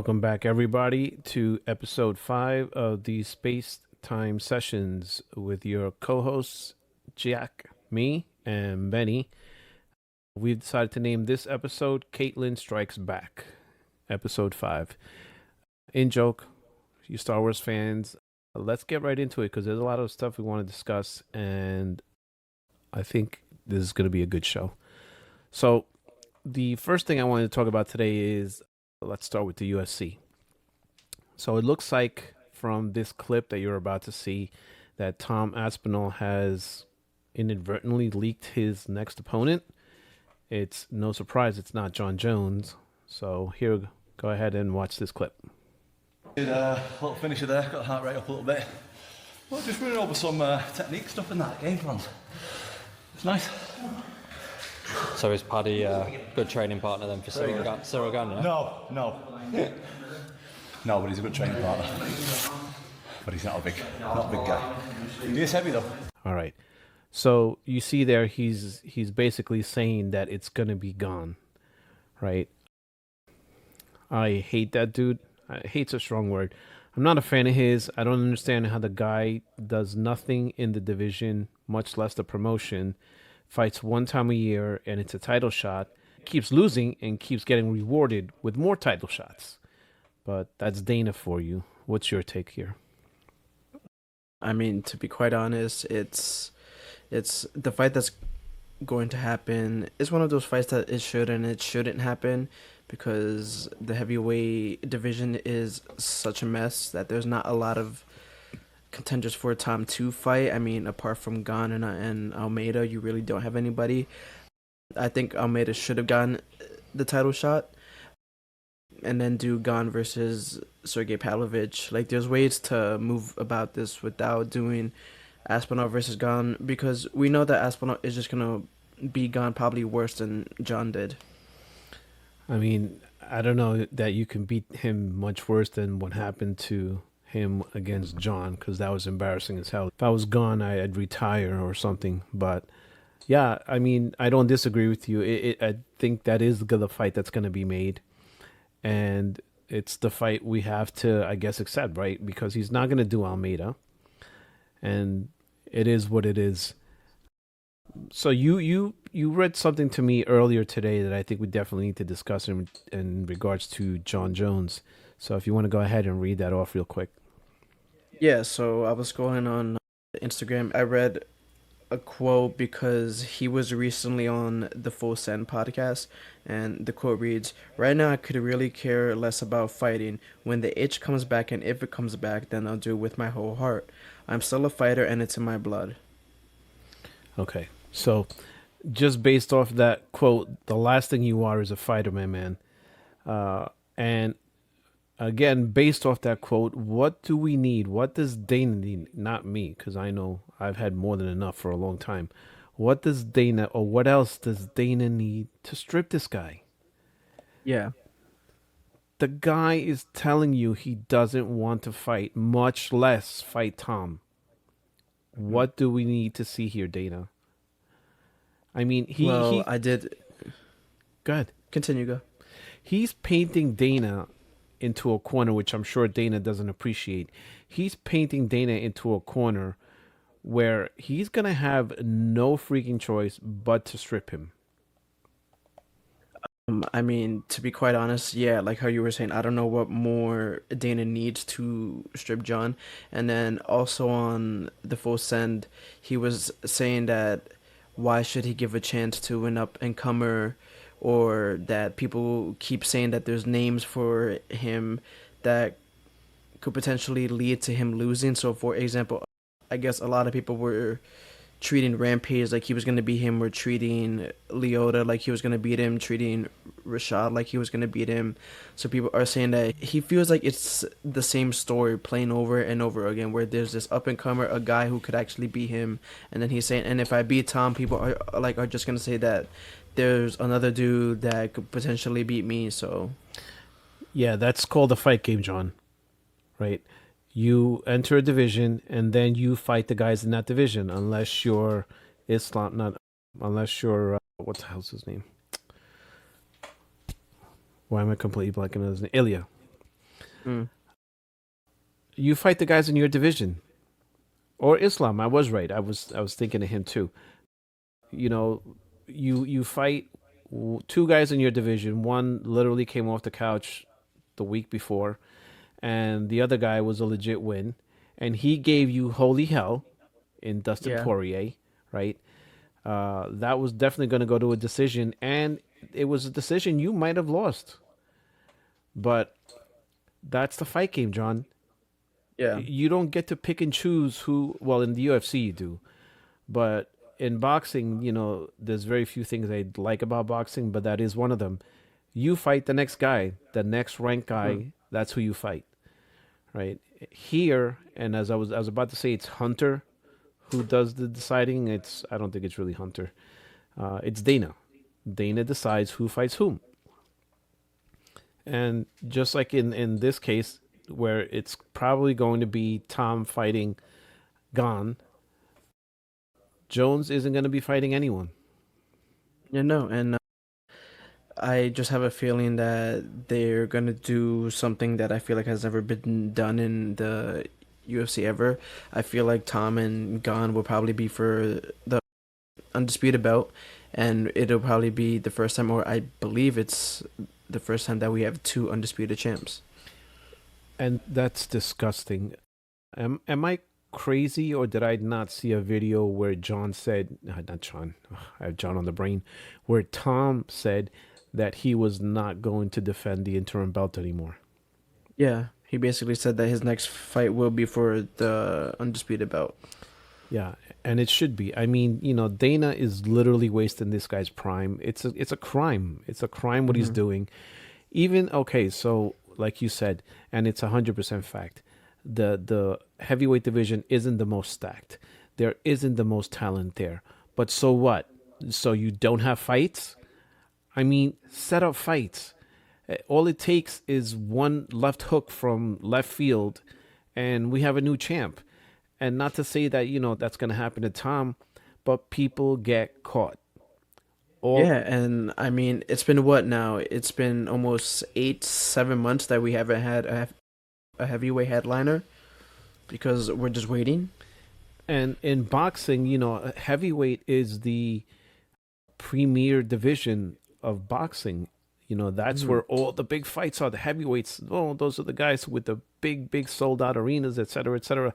Welcome back, everybody, to episode 5 of the Spacetime sessions with your co-hosts, Jack, me, and Benny. We've decided to name this episode Caitlin Strikes Back, episode 5. In joke, you Star Wars fans, let's get right into it because there's a lot of stuff we want to discuss, and I think this is going to be a good show. So, the first thing I wanted to talk about today is let's start with the UFC. So it looks like from this clip that you're about to see that Tom Aspinall has inadvertently leaked his next opponent. It's no surprise it's not John Jones. So here, go ahead and watch this clip. Did a little finisher there, got the heart rate up a little bit. Well, just running over some technique stuff in that game plans. It's nice. So is Paddy a good training partner then for Cyril Gane? Yeah? No, but he's a good training partner. But he's not a big guy. He is heavy though. All right. So you see there, he's basically saying that it's gonna be gone, right? I hate that dude. Hate's a strong word. I'm not a fan of his. I don't understand how the guy does nothing in the division, much less the promotion. Fights one time a year, and it's a title shot. Keeps losing and keeps getting rewarded with more title shots. But that's Dana for you. What's your take here? I mean, to be quite honest, it's the fight that's going to happen. It's one of those fights that it should and it shouldn't happen because the heavyweight division is such a mess that there's not a lot of contenders for a Tom 2 fight. I mean, apart from Gane and Almeida, you really don't have anybody. I think Almeida should have gotten the title shot and then do Gane versus Sergey Pavlovich. Like, there's ways to move about this without doing Aspinall versus Gane because we know that Aspinall is just going to be Gane probably worse than John did. I mean, I don't know that you can beat him much worse than what happened to him against John, because that was embarrassing as hell. If I was Gone, I'd retire or something. But yeah, I mean, I don't disagree with you. I think that is the fight that's going to be made, and it's the fight we have to, I guess, accept, right? Because he's not going to do Almeida, and it is what it is. So you read something to me earlier today that I think we definitely need to discuss in regards to John Jones. So if you want to go ahead and read that off real quick. Yeah, so I was going on Instagram. I read a quote because he was recently on the Full Send podcast, and the quote reads, "Right now I could really care less about fighting. When the itch comes back, and if it comes back, then I'll do it with my whole heart. I'm still a fighter, and it's in my blood." Okay, so just based off that quote, the last thing you are is a fighter, my man. And again, based off that quote, what do we need? What does Dana need? Not me, because I know I've had more than enough for a long time. What does Dana, or what else does Dana need to strip this guy? Yeah. The guy is telling you he doesn't want to fight, much less fight Tom. What do we need to see here, Dana? I mean, I did. Go ahead. Continue, go. He's painting Dana into a corner, which I'm sure Dana doesn't appreciate. He's painting Dana into a corner where he's going to have no freaking choice but to strip him. I mean, to be quite honest, yeah, like how you were saying, I don't know what more Dana needs to strip John. And then also on the Full Send, he was saying that why should he give a chance to an up-and-comer, or that people keep saying that there's names for him that could potentially lead to him losing. So, for example, I guess a lot of people were treating Rampage like he was going to beat him, or treating Lyoto like he was going to beat him, treating Rashad like he was going to beat him. So people are saying that he feels like it's the same story playing over and over again, where there's this up-and-comer, a guy who could actually beat him, and then he's saying, and if I beat Tom, people are just going to say that there's another dude that could potentially beat me. So yeah, that's called a fight game, John, right? You enter a division and then you fight the guys in that division, unless you're unless you're what the hell's his name? Why am I completely blanking on his name? Mm. You fight the guys in your division. Or Islam. I was right. I was thinking of him too. You know, you fight two guys in your division. One literally came off the couch the week before, and the other guy was a legit win, and he gave you holy hell in Dustin Yeah. Poirier, right? That was definitely going to go to a decision, and it was a decision you might have lost. But that's the fight game, John. Yeah. You don't get to pick and choose who. Well, in the UFC you do, but in boxing, there's very few things I like about boxing, but that is one of them. You fight the next guy, the next ranked Mm. guy. That's who you fight, right? Here, and as I was about to say, it's Hunter who does the deciding. I don't think it's really Hunter. It's Dana. Dana decides who fights whom. And just like in this case, where it's probably going to be Tom fighting Gon, Jones isn't going to be fighting anyone. Yeah, no, and I just have a feeling that they're gonna do something that I feel like has never been done in the UFC ever. I feel like Tom and Gon will probably be for the undisputed belt, and it'll probably be the first time, or I believe it's the first time that we have two undisputed champs. And that's disgusting. Am I crazy, or did I not see a video where John said, not John, I have John on the brain, where Tom said that he was not going to defend the interim belt anymore? Yeah, he basically said that his next fight will be for the undisputed belt. Yeah, and it should be. I mean, Dana is literally wasting this guy's prime. It's a crime. It's a crime what he's Hmm. doing. Even okay, so like you said, and it's 100% fact. The heavyweight division isn't the most stacked. There isn't the most talent there. But so what? So you don't have fights? I mean, set up fights. All it takes is one left hook from left field, and we have a new champ. And not to say that that's going to happen to Tom, but people get caught. All Yeah, and I mean, it's been what now? It's been almost 7 months that we haven't had a heavyweight headliner because we're just waiting. and in boxing, heavyweight is the premier division of boxing. That's Hmm. where all the big fights are. The heavyweights, oh, those are the guys with the big sold out arenas, et cetera, et cetera.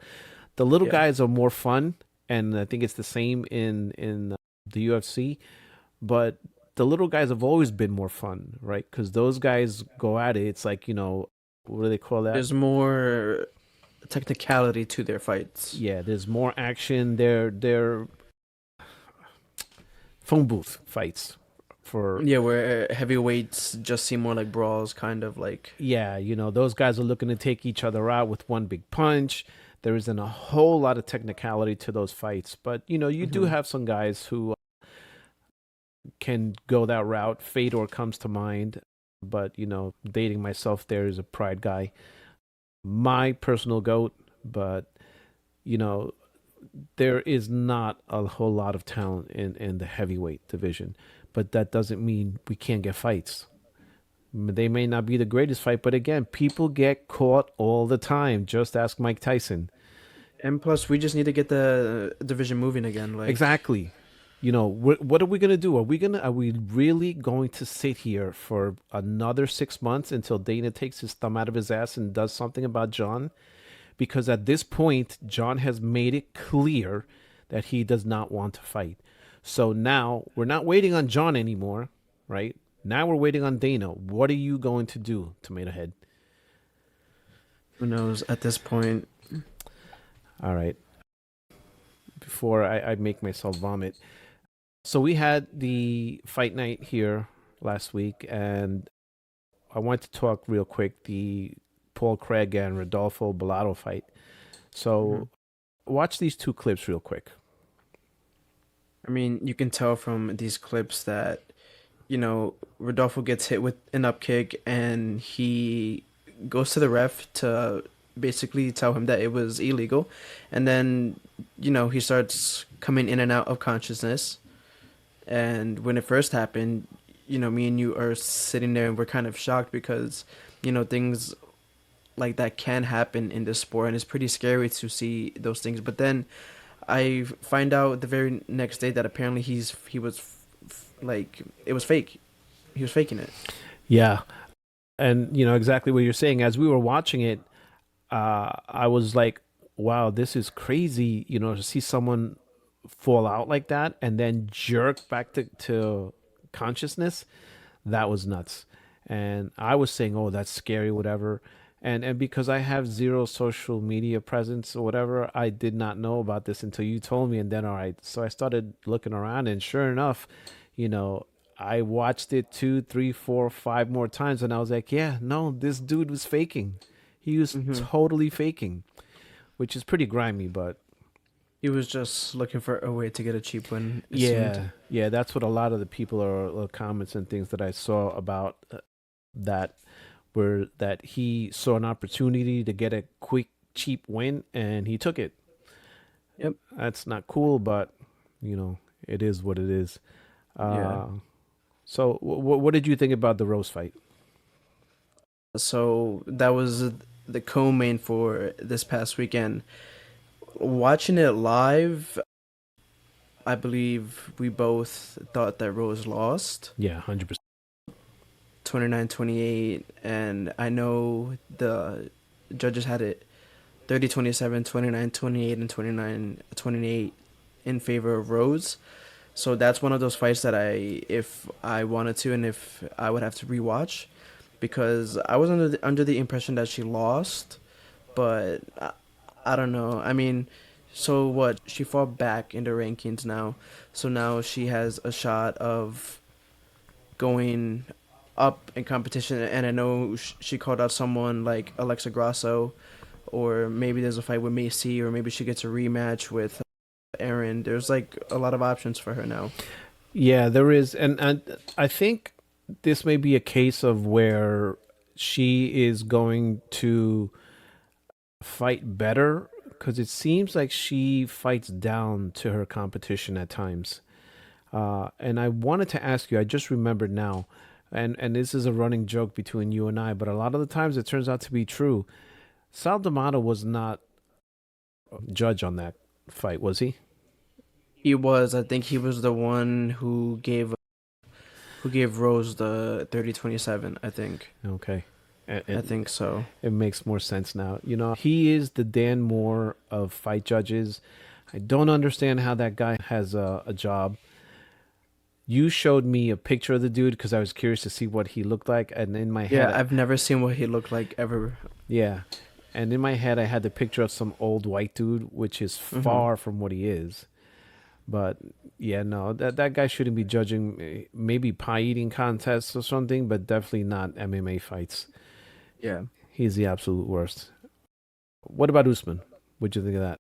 The little Yeah. guys are more fun, and I think it's the same in the UFC. But the little guys have always been more fun, right? Because those guys go at it. It's like what do they call that? There's more technicality to their fights. Yeah, there's more action. They're phone booth fights for. Yeah, where heavyweights just seem more like brawls, kind of like. Yeah, those guys are looking to take each other out with one big punch. There isn't a whole lot of technicality to those fights, but you do Hmm. have some guys who can go that route. Fedor comes to mind, but dating myself there is a pride guy. My personal goat, but you know, there is not a whole lot of talent in the heavyweight division, but that doesn't mean we can't get fights. They may not be the greatest fight, but again, people get caught all the time. Just ask Mike Tyson. And plus, we just need to get the division moving again. Like, Exactly. What are we gonna do? Are we really going to sit here for another 6 months until Dana takes his thumb out of his ass and does something about John? Because at this point, John has made it clear that he does not want to fight. So now we're not waiting on John anymore, right? Now we're waiting on Dana. What are you going to do, Tomato Head? who knows at this point? All right. Before I make myself vomit. So we had the fight night here last week, and I want to talk real quick the Paul Craig and Rodolfo Bellato fight. So watch these two clips real quick. I mean, you can tell from these clips that, Rodolfo gets hit with an up kick and he goes to the ref to basically tell him that it was illegal. And then, he starts coming in and out of consciousness. And when it first happened, me and you are sitting there and we're kind of shocked because, things like that can happen in this sport, and it's pretty scary to see those things. But then I find out the very next day that apparently he was like it was fake. He was faking it. Yeah, and exactly what you're saying. As we were watching it, I was like, "Wow, this is crazy!" To see someone fall out like that and then jerk back to consciousness. That was nuts. And I was saying, "Oh, that's scary," whatever. And because I have zero social media presence or whatever, I did not know about this until you told me. And then, all right, so I started looking around, and sure enough, you know, I watched it 2, 3, 4, 5 more times, and I was like, yeah, no, this dude was faking. He was Hmm. totally faking, which is pretty grimy, but He was just looking for a way to get a cheap win. It seemed. yeah, that's what a lot of the people are comments and things that I saw about that were that he saw an opportunity to get a quick, cheap win, and he took it. Yep. That's not cool, but it is what it is. Yeah. Uh, so, what did you think about the Rose fight? So that was the co-main for this past weekend. Watching it live, I believe we both thought that Rose lost Yeah, 100%. 29-28, and I know the judges had it 30-27, 29-28, and 29-28 in favor of Rose. So that's one of those fights that if I wanted to, and if I would have to rewatch, because I was under the impression that she lost, but I don't know. I mean, so what? She fought back in the rankings now, so now she has a shot of going up in competition. And I know she called out someone like Alexa Grasso, or maybe there's a fight with Macy, or maybe she gets a rematch with Aaron. There's like a lot of options for her now. Yeah, there is, and I think this may be a case of where she is going to fight better because it seems like she fights down to her competition at times. And I wanted to ask you, I just remembered now, and this is a running joke between you and I, but a lot of the times it turns out to be true. Sal D'Amato was not a judge on that fight, was he? He was, I think he was the one who gave Rose the 30-27, I think. Okay. I think so. It makes more sense now. He is the Dan Moore of fight judges. I don't understand how that guy has a job. You showed me a picture of the dude because I was curious to see what he looked like, and in my Yeah, head, I've never seen what he looked like ever. yeah, and in my head, I had the picture of some old white dude, which is Hmm. far from what he is. But yeah, no, that guy shouldn't be judging maybe pie eating contests or something, but definitely not MMA fights. Yeah. He's the absolute worst. What about Usman? What'd you think of that?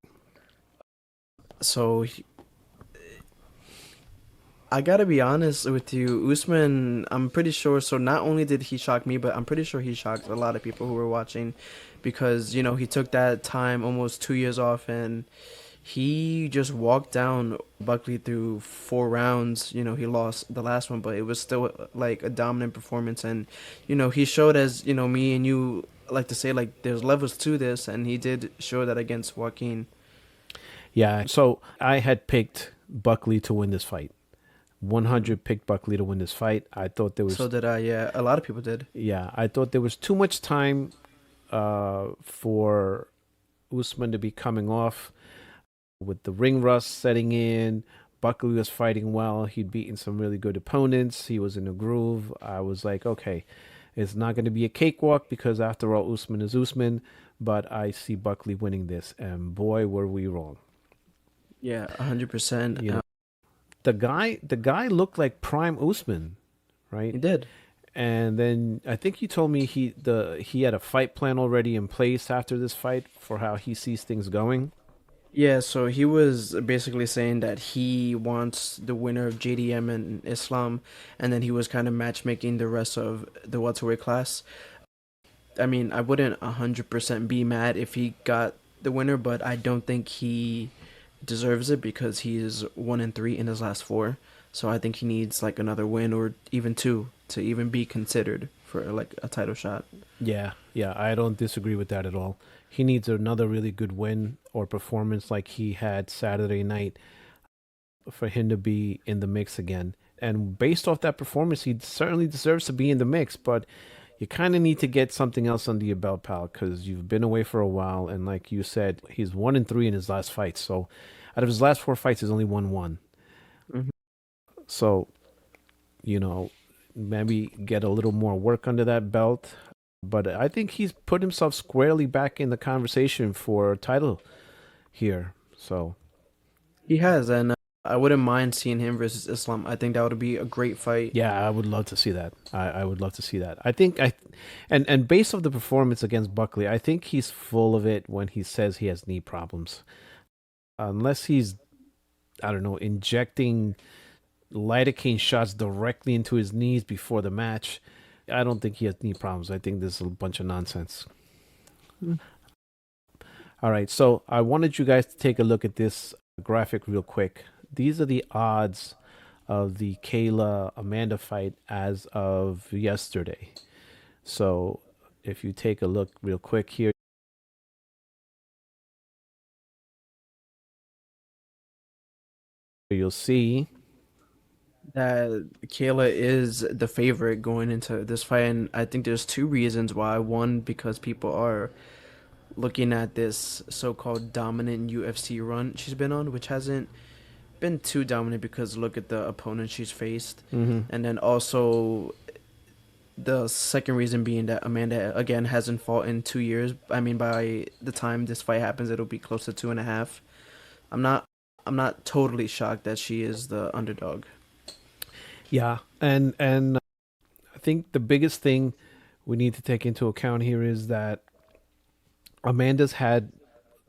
So I gotta be honest with you, Usman. I'm pretty sure. So not only did he shock me, but I'm pretty sure he shocked a lot of people who were watching, because he took that time, almost 2 years off, and he just walked down Buckley through 4 rounds. He lost the last one, but it was still like a dominant performance. And he showed, as me and you like to say, like there's levels to this, and he did show that against Joaquin. Yeah, so I had picked Buckley to win this fight. 100 picked Buckley to win this fight. I thought there So was, did I. Yeah, a lot of people did. yeah, I thought there was too much time for Usman to be coming off with the ring rust setting in. Buckley was fighting well. He'd beaten some really good opponents. He was in a groove. I was like, okay, it's not going to be a cakewalk because after all, Usman is Usman. But I see Buckley winning this, and boy, were we wrong. Yeah, 100%. You know, the guy looked like prime Usman, right? He did. And then I think you told me he had a fight plan already in place after this fight for how he sees things going. Yeah, so he was basically saying that he wants the winner of JDM and Islam, and then he was kind of matchmaking the rest of the welterweight class. I mean, I wouldn't 100% be mad if he got the winner, but I don't think he deserves it because he is 1-3 in his last four. So I think he needs like another win or even two to even be considered for like a title shot. Yeah, I don't disagree with that at all. He needs another really good win or performance like he had Saturday night for him to be in the mix again. And based off that performance, he certainly deserves to be in the mix, but you kind of need to get something else under your belt, pal, because you've been away for a while. And like you said, he's 1-3 in his last fight. So out of his last 4 fights, he's only won one. Mhm. So, maybe get a little more work under that belt. But I think he's put himself squarely back in the conversation for a title here. So, He has, and I wouldn't mind seeing him versus Islam. I think that would be a great fight. yeah, I would love to see that. I would love to see that. I think and based off the performance against Buckley, I think he's full of it when he says he has knee problems. Unless he's, I don't know, injecting lidocaine shots directly into his knees before the match, I don't think he has knee problems. I think this is a bunch of nonsense. Mm. All right, so I wanted you guys to take a look at this graphic real quick. These are the odds of the Kayla Amanda fight as of yesterday. So if you take a look real quick here, you'll see That Kayla is the favorite going into this fight, and I think there's two reasons why. One, because people are looking at this so-called dominant UFC run she's been on, which hasn't been too dominant because look at the opponent she's faced. And then also the second reason being that Amanda again hasn't fought in 2 years. I mean, by the time this fight happens, it'll be close to 2.5. I'm not I'm not totally shocked that she is the underdog. Yeah, and I think the biggest thing we need to take into account here is that Amanda's had,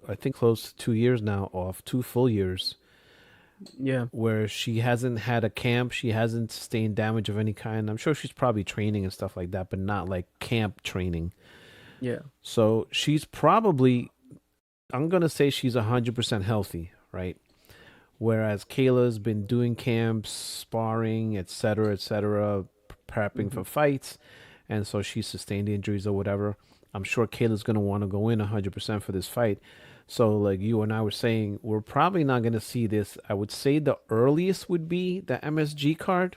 I think, close to 2 years now off, 2 full years, Yeah. where she hasn't had a camp, she hasn't sustained damage of any kind. I'm sure she's probably training and stuff like that, but not like camp training. Yeah. So she's probably, I'm gonna say she's 100% healthy, right? Whereas Kayla's been doing camps, sparring, etc., prepping for fights, and so she sustained injuries or whatever. I'm sure Kayla's gonna want to go in 100% for this fight. So, like you and I were saying, we're probably not gonna see this. I would say the earliest would be the MSG card,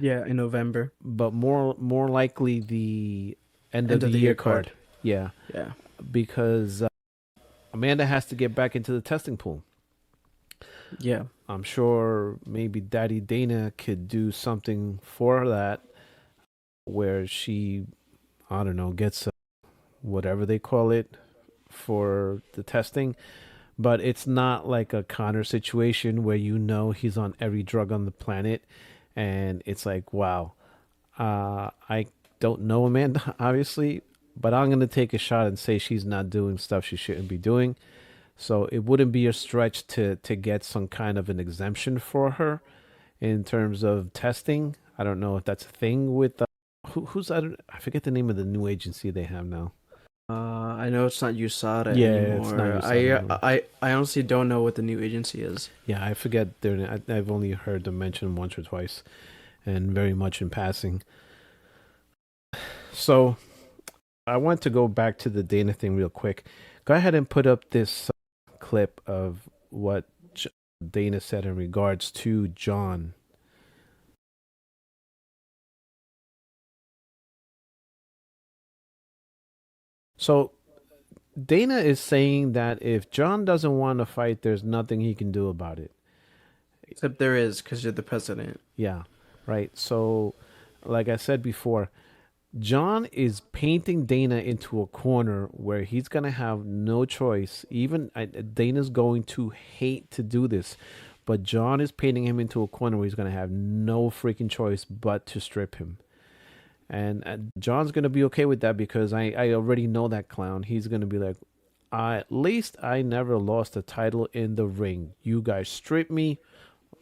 Yeah, in November. but more likely the end of End of the the year year card. card. Yeah, Yeah. because Amanda has to get back into the testing pool. Yeah. I'm sure maybe Daddy Dana could do something for that where she, I don't know, gets whatever they call it for the testing. But it's not like a Connor situation where he's on every drug on the planet. And it's like, wow, I don't know Amanda, obviously, but I'm going to take a shot and say she's not doing stuff she shouldn't be doing. So it wouldn't be a stretch to get some kind of an exemption for her in terms of testing. I don't know if that's a thing with who's I forget the name of the new agency they have now. I know it's not USADA Yeah, anymore. it's not USADA anymore. I honestly don't know what the new agency is. Yeah, I forget their name. I've only heard them mentioned once or twice, and very much in passing. So I want to go back to the Dana thing real quick. Go ahead and put up this clip of what Dana said in regards to John. So Dana is saying that if John doesn't want to fight, there's nothing he can do about it. Except there is, because you're the president. Yeah, right. So, like I said before, John is painting Dana into a corner where he's going to have no choice. Even Dana's going to hate to do this, but John is painting him into a corner where he's going to have no freaking choice but to strip him. And John's going to be okay with that because I already know that clown. He's going to be like, at least I never lost a title in the ring. You guys strip me.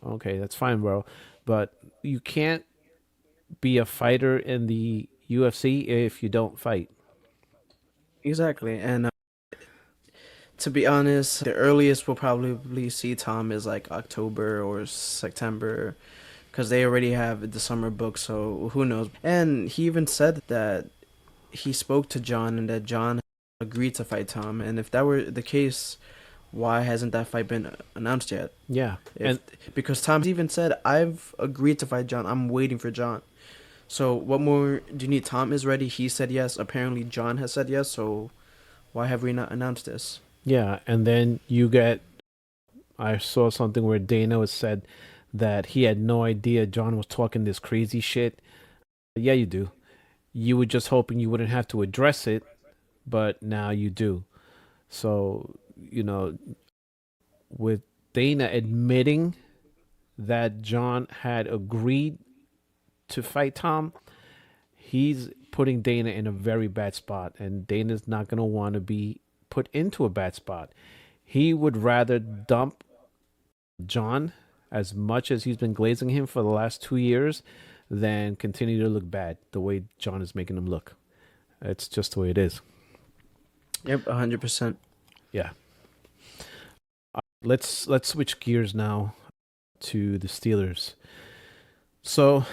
Okay, that's fine, bro. But you can't be a fighter in the UFC if you don't fight. Exactly. And to be honest, the earliest we'll probably see Tom is like October or September because they already have the summer book, so who knows. And he even said that he spoke to John and that John agreed to fight Tom. And if that were the case, why hasn't that fight been announced yet? Yeah, and because Tom even said, I've agreed to fight John, I'm waiting for John. So what more do you need? Tom is ready, he said yes, apparently John has said yes, so why have we not announced this? yeah, and then I saw something where Dana has said that he had no idea John was talking this crazy shit. Yeah, you do. You were just hoping you wouldn't have to address it, but now you do. So, with Dana admitting that John had agreed to fight Tom, he's putting Dana in a very bad spot, and Dana's not going to want to be put into a bad spot. He would rather dump John as much as he's been glazing him for the last 2 years than continue to look bad the way John is making him look. It's just the way it is. Yep, 100%. Yeah. Let's switch gears now to the Steelers. So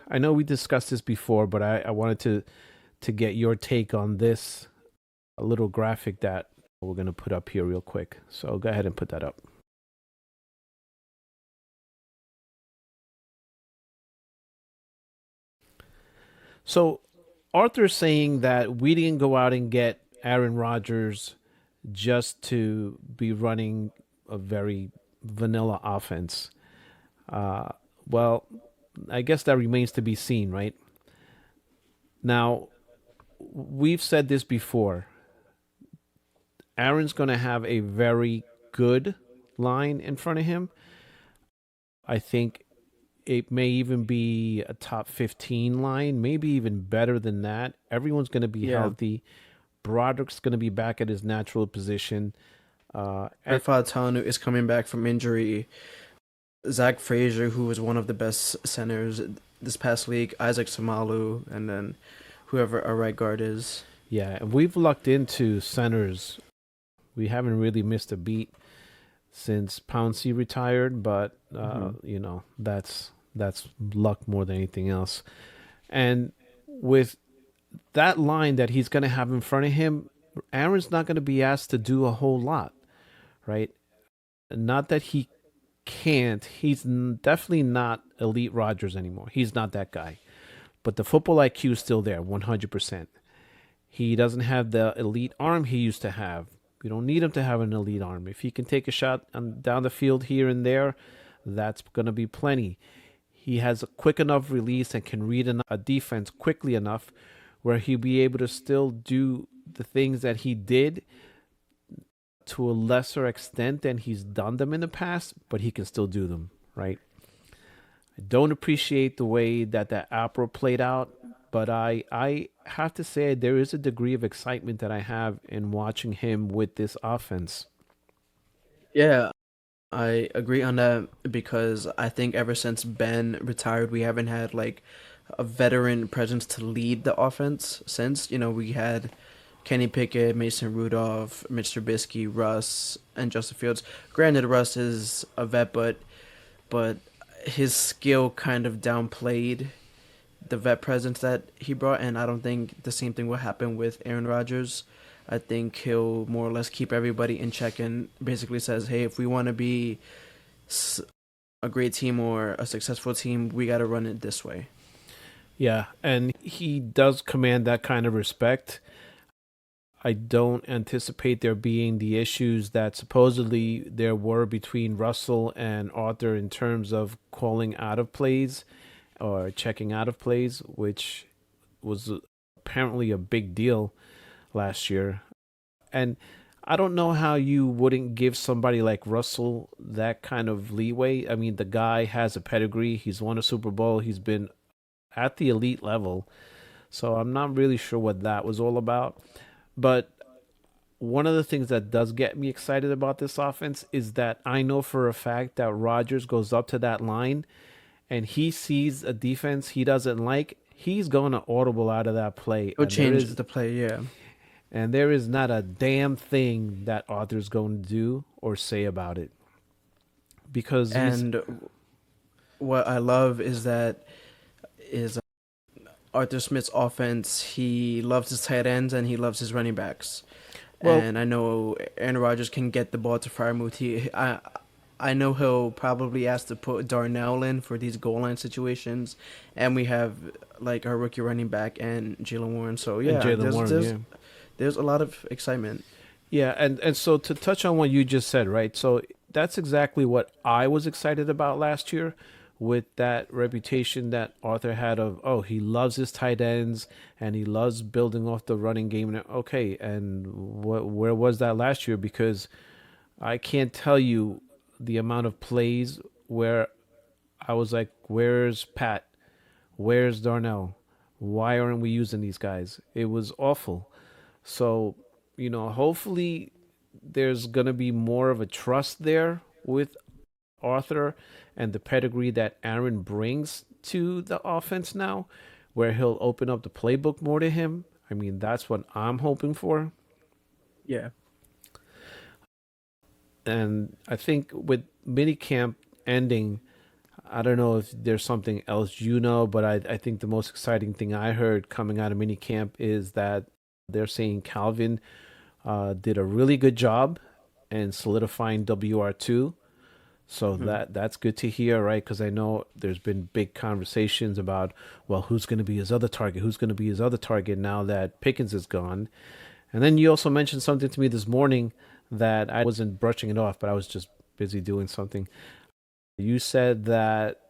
I know we discussed this before, but I wanted to get your take on this, a little graphic that we're going to put up here real quick. So go ahead and put that up. So Arthur's saying that we didn't go out and get Aaron Rodgers just to be running a very vanilla offense. Well, I guess that remains to be seen, right? Now, we've said this before. Aaron's going to have a very good line in front of him. I think it may even be a top 15 line, maybe even better than that. Everyone's going to be healthy. Broderick's going to be back at his natural position. Tanu is coming back from injury. Zach Frazier, who was one of the best centers this past week, Isaac Samalu, and then whoever our right guard is. Yeah, we've lucked into centers. We haven't really missed a beat since Pouncey retired, but that's luck more than anything else. And with that line that he's going to have in front of him, Aaron's not going to be asked to do a whole lot, right? Not that he can't. He's definitely not elite Rodgers anymore. He's not that guy. But the football IQ is still there, 100%. He doesn't have the elite arm he used to have. You don't need him to have an elite arm. If he can take a shot down the field here and there, that's going to be plenty. He has a quick enough release and can read a defense quickly enough where he'll be able to still do the things that he did to a lesser extent than he's done them in the past, but he can still do them, right? I don't appreciate the way that opera played out, but I have to say there is a degree of excitement that I have in watching him with this offense. Yeah, I agree on that because I think ever since Ben retired, we haven't had like a veteran presence to lead the offense since. We had Kenny Pickett, Mason Rudolph, Mitch Trubisky, Russ, and Justin Fields. Granted, Russ is a vet, but his skill kind of downplayed the vet presence that he brought, and I don't think the same thing will happen with Aaron Rodgers. I think he'll more or less keep everybody in check and basically says, hey, if we want to be a great team or a successful team, we got to run it this way. Yeah, and he does command that kind of respect. I don't anticipate there being the issues that supposedly there were between Russell and Arthur in terms of calling out of plays or checking out of plays, which was apparently a big deal last year. And I don't know how you wouldn't give somebody like Russell that kind of leeway. I mean, the guy has a pedigree. He's won a Super Bowl. He's been at the elite level. So I'm not really sure what that was all about. But one of the things that does get me excited about this offense is that I know for a fact that Rodgers goes up to that line and he sees a defense he doesn't like, he's going to audible out of that play. He'll change the play, yeah. And there is not a damn thing that Arthur's going to do or say about it. Because what I love is Arthur Smith's offense. He loves his tight ends and he loves his running backs. Well, And I know Aaron Rodgers can get the ball to Freiermuth. I know he'll probably ask to put Darnell in for these goal line situations, and we have like our rookie running back and Jalen Warren. So and yeah, Jalen Warren, yeah. there's a lot of excitement. Yeah, and so to touch on what you just said, right? So that's exactly what I was excited about last year with that reputation that Arthur had of, oh, he loves his tight ends and he loves building off the running game. Okay, and where was that last year? Because I can't tell you the amount of plays where I was like, where's Pat? Where's Darnell? Why aren't we using these guys? It was awful. So, hopefully there's going to be more of a trust there with Arthur and the pedigree that Aaron brings to the offense now, where he'll open up the playbook more to him. I mean, that's what I'm hoping for. Yeah. And I think with minicamp ending, I don't know if there's something else but I think the most exciting thing I heard coming out of minicamp is that they're saying Calvin did a really good job in solidifying WR2. So Hmm. that's good to hear, right? Because I know there's been big conversations about, well, who's going to be his other target? Who's going to be his other target now that Pickens is gone? And then you also mentioned something to me this morning that I wasn't brushing it off, but I was just busy doing something. You said that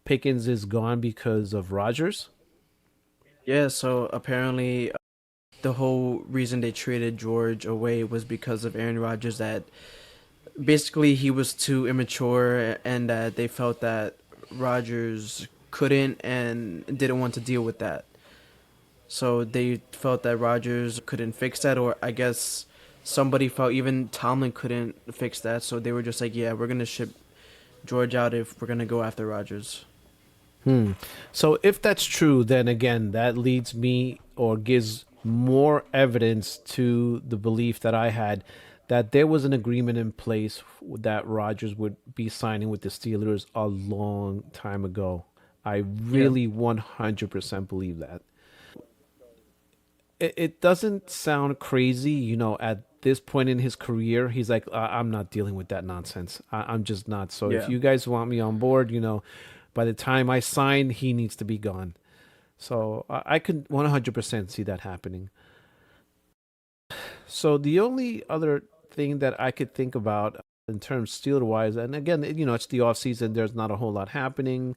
Pickens is gone because of Rodgers. Yeah. So apparently, the whole reason they traded George away was because of Aaron Rodgers. That basically he was too immature, and that they felt that Rodgers couldn't and didn't want to deal with that. So they felt that Rodgers couldn't fix that, or I guess somebody felt even Tomlin couldn't fix that. So they were just like, yeah, we're gonna ship George out if we're gonna go after Rodgers. Hmm. So if that's true, then again, that leads me or gives more evidence to the belief that I had that there was an agreement in place that Rodgers would be signing with the Steelers a long time ago. I Yeah. really 100% believe that. It doesn't sound crazy, at this point in his career, he's like, I'm not dealing with that nonsense. I'm just not. So if Yeah. you guys want me on board, by the time I sign, he needs to be gone. So I could 100% see that happening. So the only other thing that I could think about in terms Steeler wise, and again, it's the off season. There's not a whole lot happening.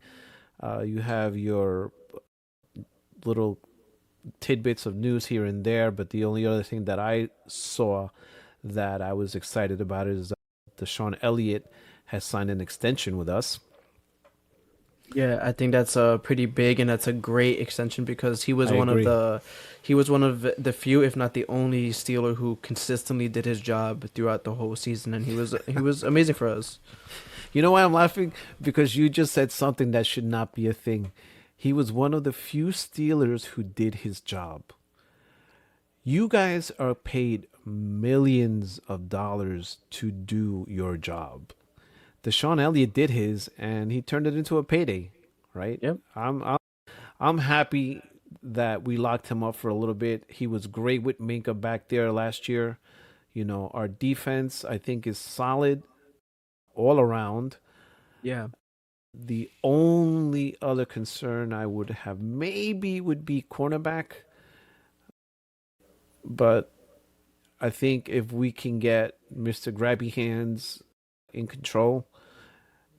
You have your little tidbits of news here and there, but the only other thing that I saw that I was excited about is Deshaun Elliott has signed an extension with us. Yeah, I think that's pretty big, and that's a great extension because I agree. he was one of the few, if not the only Steeler who consistently did his job throughout the whole season, and he was amazing for us. You know why I'm laughing? Because you just said something that should not be a thing. He was one of the few Steelers who did his job. You guys are paid millions of dollars to do your job. Deshaun Elliott did his, and he turned it into a payday, right? Yep. I'm happy that we locked him up for a little bit. He was great with Minka back there last year. Our defense I think is solid all around. Yeah. The only other concern I would have maybe would be cornerback, but I think if we can get Mr. Grabby Hands in control,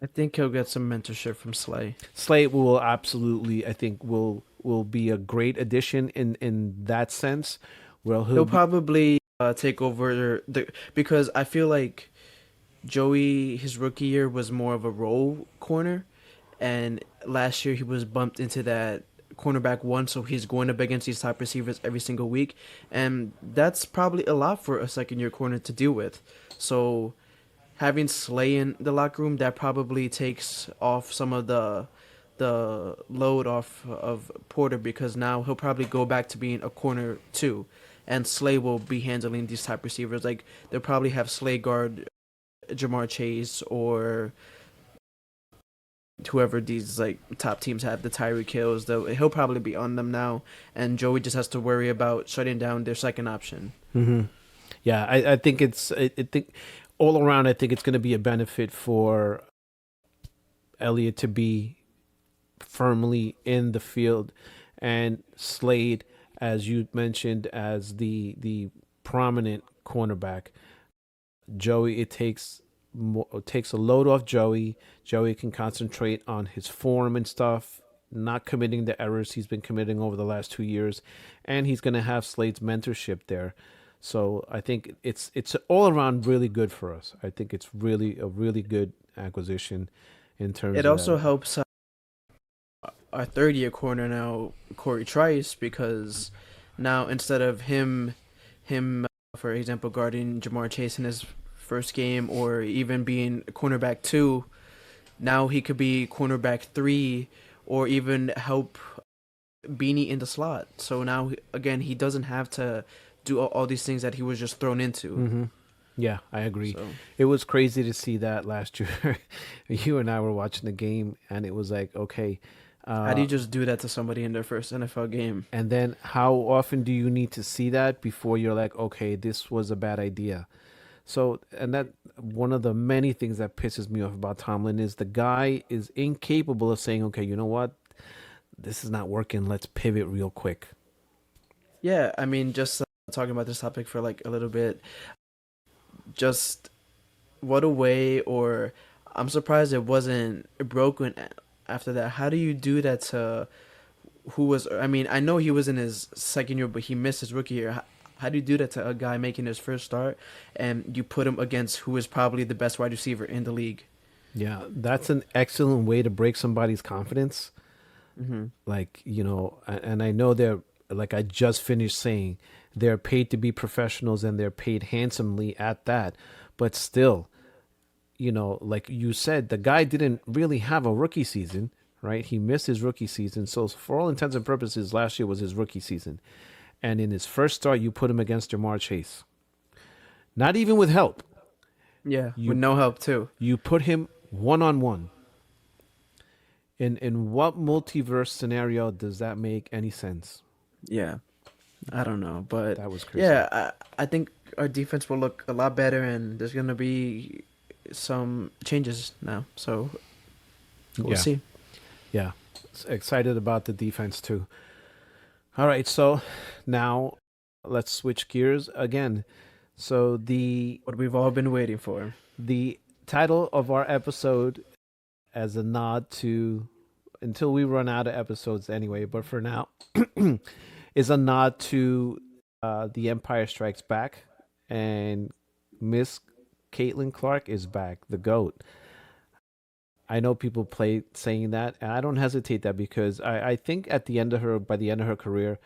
I think he'll get some mentorship from Slay. Slate will absolutely, I think, will be a great addition in that sense. Well, he'll He'll be probably take over the because I feel like Joey his rookie year was more of a role corner, and last year he was bumped into that cornerback one, so he's going up against these top receivers every single week, and that's probably a lot for a second year corner to deal with. So having Slay in the locker room, that probably takes off some of the load off of Porter because now he'll probably go back to being a corner too, and Slay will be handling these type receivers. Like they'll probably have Slay guard Jamar Chase or whoever these like top teams have, the Tyreek Hills, though he'll probably be on them now, and Joey just has to worry about shutting down their second option. Mm-hmm. Yeah, I think I think all around, I think it's going to be a benefit for Elliott to be firmly in the field, and Slade, as you mentioned, as the prominent cornerback. Joey, it takes a load off Joey. Joey can concentrate on his form and stuff, not committing the errors he's been committing over the last 2 years, and he's going to have Slade's mentorship there. So I think it's all around really good for us. I think it's really a really good acquisition in terms It of also that. helps our third year corner now, Corey Trice, because now instead of him, for example, guarding Jamar Chase in his first game, or even being cornerback 2, now he could be cornerback 3, or even help Beanie in the slot. So now again, he doesn't have to do all these things that he was just thrown into. Mm-hmm. Yeah, I agree. So It was crazy to see that last year. You and I were watching the game, and it was like, okay. how do you just do that to somebody in their first NFL game? And then how often do you need to see that before you're like, okay, this was a bad idea? So, and that one of the many things that pisses me off about Tomlin is the guy is incapable of saying, okay, you know what? This is not working. Let's pivot real quick. Yeah, I mean, just talking about this topic for like a little bit, just what a way, or I'm surprised it wasn't broken after that. How do you do that to who was, I mean, I know he was in his second year, but he missed his rookie year. How do you do that to a guy making his first start, and you put him against who is probably the best wide receiver in the league? Yeah, that's an excellent way to break somebody's confidence. Mm-hmm. Like, and I know they're, like I just finished saying, they're paid to be professionals and they're paid handsomely at that. But still, like you said, the guy didn't really have a rookie season, right? He missed his rookie season. So for all intents and purposes, last year was his rookie season. And in his first start, you put him against Jamar Chase. Not even with help. Yeah, You with no help too. you put him one-on-one. In what multiverse scenario does that make any sense? Yeah, I don't know, but That was crazy. yeah, I think our defense will look a lot better, and there's gonna be some changes now. So we'll Yeah. see. Yeah. Excited about the defense too. All right, so now let's switch gears again. So What we've all been waiting for. the title of our episode, as a nod to, until we run out of episodes anyway, but for now, is a nod to The Empire Strikes Back, and Miss Caitlin Clark is back, the GOAT. I know people play saying that, and I don't hesitate that, because I think by the end of her career,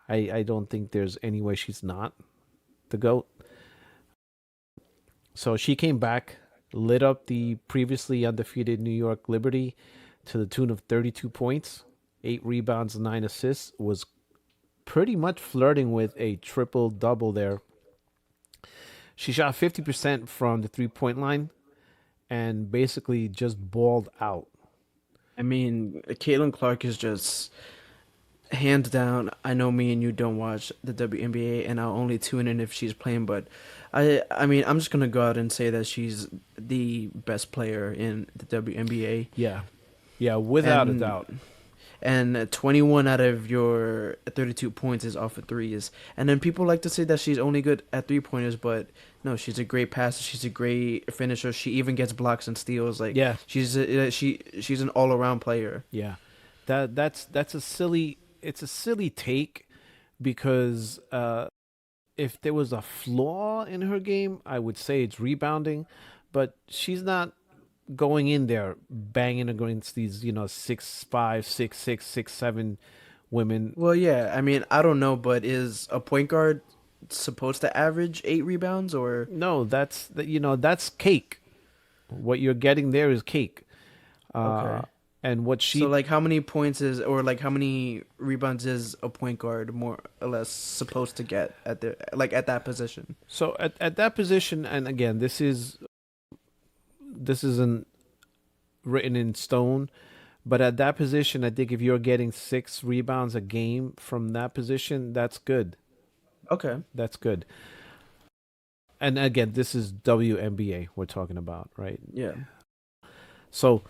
I don't think there's any way she's not the GOAT. So she came back, lit up the previously undefeated New York Liberty to the tune of 32 points, 8 rebounds, 9 assists, was pretty much flirting with a triple-double there. She shot 50% from the three-point line and basically just balled out. I mean, Caitlin Clark is just hands down. I know me and you don't watch the WNBA, and I'll only tune in if she's playing. But I mean, I'm just gonna go out and say that she's the best player in the WNBA. Yeah, without a And- doubt. And 21 out of your 32 points is off of threes. And then people like to say that she's only good at 3-pointers, but no, she's a great passer. She's a great finisher. She even gets blocks and steals. Like, Yeah. she's an all around player. Yeah, that's a silly. It's a silly take, because if there was a flaw in her game, I would say it's rebounding, but she's not going in there banging against these 6'5", 6'6", 6'7" women. Well, yeah. I mean, I don't know, but is a point guard supposed to average 8 rebounds or? No, that's cake. What you're getting there is cake. Okay. And what she So like, how many points is, or like how many rebounds is a point guard more or less supposed to get at that position? So at that position, and again, this is an written in stone. But at that position, I think if you're getting 6 rebounds a game from that position, that's good. Okay. That's good. And again, this is WNBA we're talking about, right? Yeah. So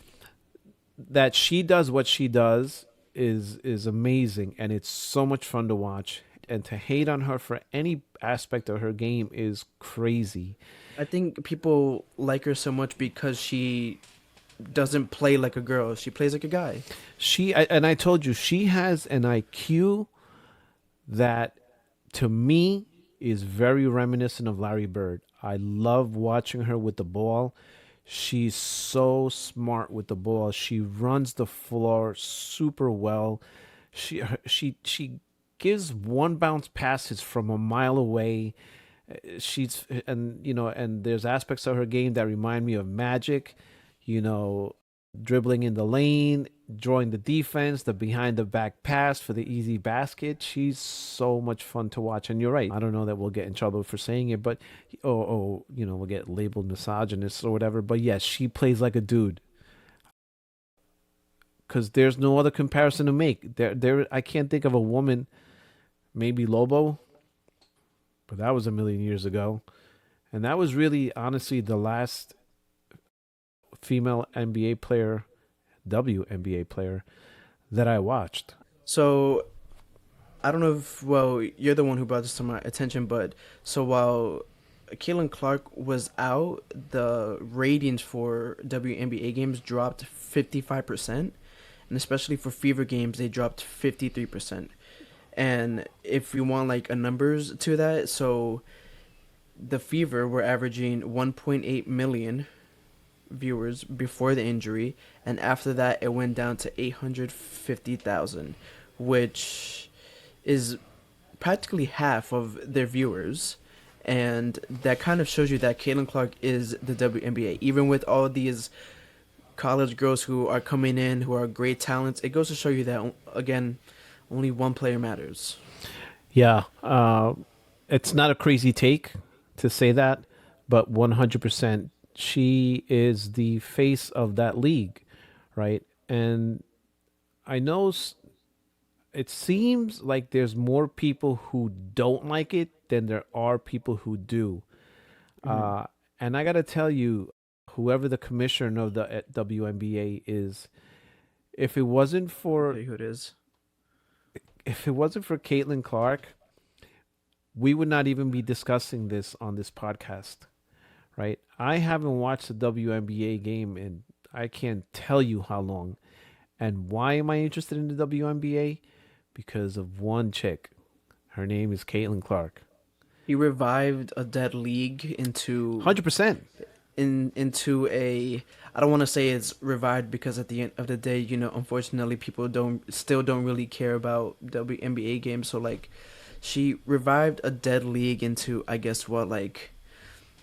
that she does what she does is amazing, and it's so much fun to watch. And to hate on her for any aspect of her game is crazy. I think people like her so much because she doesn't play like a girl. She plays like a guy. And I told you, she has an IQ that to me is very reminiscent of Larry Bird. I love watching her with the ball. She's so smart with the ball. She runs the floor super well. She gives one bounce passes from a mile away. And there's aspects of her game that remind me of Magic, dribbling in the lane, drawing the defense, the behind the back pass for the easy basket. She's so much fun to watch. And you're right. I don't know that we'll get in trouble for saying it, but we'll get labeled misogynist or whatever. But yes, she plays like a dude. Because there's no other comparison to make. I can't think of a woman, maybe Lobo, but that was a million years ago. And that was really, honestly, the last female NBA player, WNBA player, that I watched. So, I don't know if, well, you're the one who brought this to my attention, but so while Caitlin Clark was out, the ratings for WNBA games dropped 55%, and especially for Fever games, they dropped 53%. And if you want like a numbers to that, so the Fever were averaging 1.8 million viewers before the injury, and after that it went down to 850,000, which is practically half of their viewers. And that kind of shows you that Caitlin Clark is the WNBA. Even with all these college girls who are coming in, who are great talents, it goes to show you that, again, only one player matters. Yeah, it's not a crazy take to say that, but 100%, she is the face of that league, right? And I know it seems like there's more people who don't like it than there are people who do. And I got to tell you, whoever the commissioner of the WNBA is, if it wasn't for Who it is? if it wasn't for Caitlin Clark, we would not even be discussing this on this podcast, right? I haven't watched the WNBA game in I can't tell you how long. And why am I interested in the WNBA? Because of one chick. Her name is Caitlin Clark. He revived a dead league into 100%. into a, I don't want to say it's revived because at the end of the day, unfortunately people still don't really care about WNBA games. So like, she revived a dead league into, I guess, what, like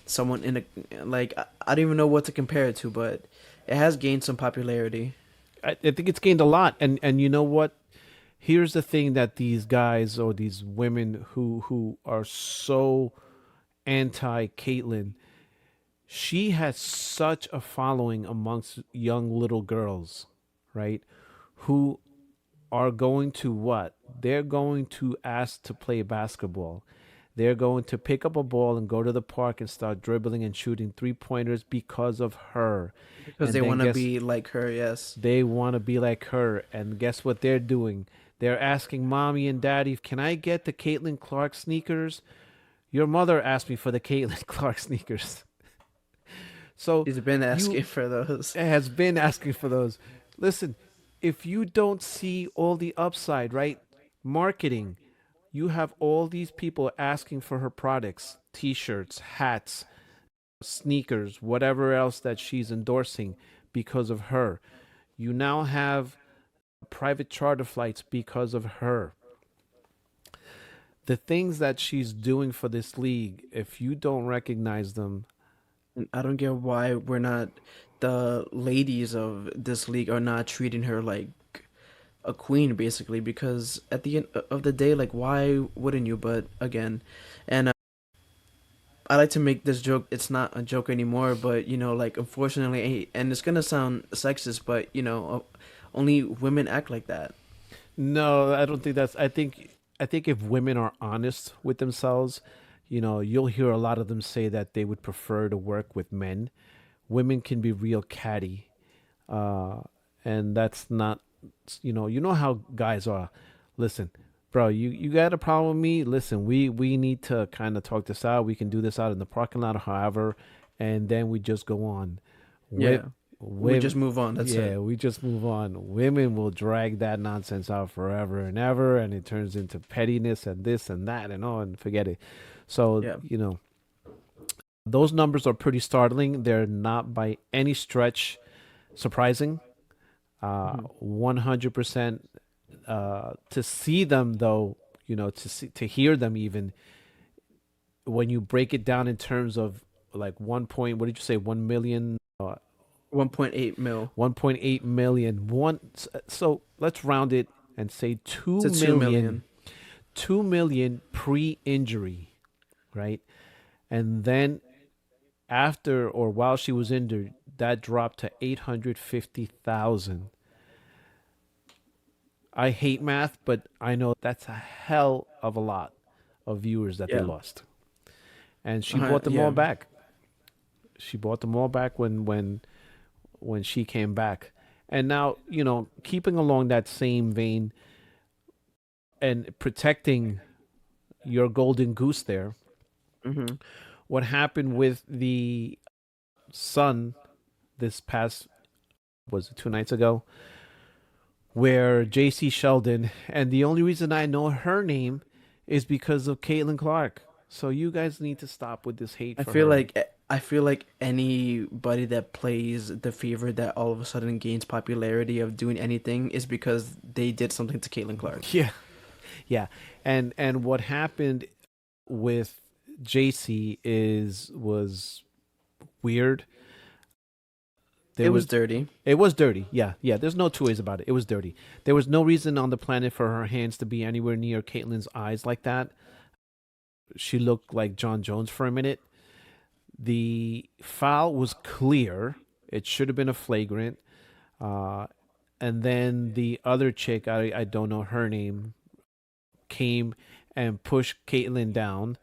someone in a, like, I don't even know what to compare it to, but it has gained some popularity. I think it's gained a lot. And you know what? Here's the thing that these guys or these women who are so anti-Caitlyn, she has such a following amongst young little girls, right? Who are going to what? They're going to ask to play basketball. They're going to pick up a ball and go to the park and start dribbling and shooting 3-pointers because of her. Because they want to be like her, yes. They want to be like her. And guess what they're doing? They're asking mommy and daddy, can I get the Caitlin Clark sneakers? Your mother asked me for the Caitlin Clark sneakers. So She's been asking for those. Has been asking for those. Listen, if you don't see all the upside, right? Marketing, you have all these people asking for her products, t-shirts, hats, sneakers, whatever else that she's endorsing because of her. You now have private charter flights because of her. The things that she's doing for this league, if you don't recognize them, I don't get why the ladies of this league are not treating her like a queen, basically, because at the end of the day, like, why wouldn't you? But again, and I like to make this joke. It's not a joke anymore, but like unfortunately, and it's gonna sound sexist, but only women act like that. No, I don't think that's. I think if women are honest with themselves, you'll hear a lot of them say that they would prefer to work with men. Women can be real catty, uh, and that's not. You know how guys are. Listen, bro, you got a problem with me? Listen, we need to kind of talk this out. We can do this out in the parking lot or however, and then we just go on. Yeah, With we just women, move on. That's yeah, it. we just move on. Women will drag that nonsense out forever and ever, and it turns into pettiness and this and that and all, and forget it. So, Yeah. those numbers are pretty startling. They're not by any stretch surprising. Hmm. 100%. To see them though, to hear them even when you break it down in terms of like 1 point, what did you say, 1 million, 1.8 mil 1.8 million, so let's round it and say 2 to 2 million, million. 2 million pre-injury, right? And then after or while she was injured, that dropped to 850,000. I hate math, but I know that's a hell of a lot of viewers that they Yeah. lost. And she bought them all Yeah. back. She bought them all back when she came back. And now, keeping along that same vein and protecting your golden goose there, Hmm. what happened with the Sun this past, was it 2 nights ago, where J.C. Sheldon, and the only reason I know her name is because of Caitlin Clark. So you guys need to stop with this hate I for feel her. like I feel like anybody that plays the fever that all of a sudden gains popularity of doing anything is because they did something to Caitlin Clark. Yeah, yeah, and what happened with JC was weird. It There was was dirty. It was dirty. Yeah, yeah. There's no two ways about it. It was dirty. There was no reason on the planet for her hands to be anywhere near Caitlin's eyes like that. She looked like John Jones for a minute. The foul was clear. It should have been a flagrant. Uh, and then the other chick, I don't know her name, came and pushed Caitlyn down.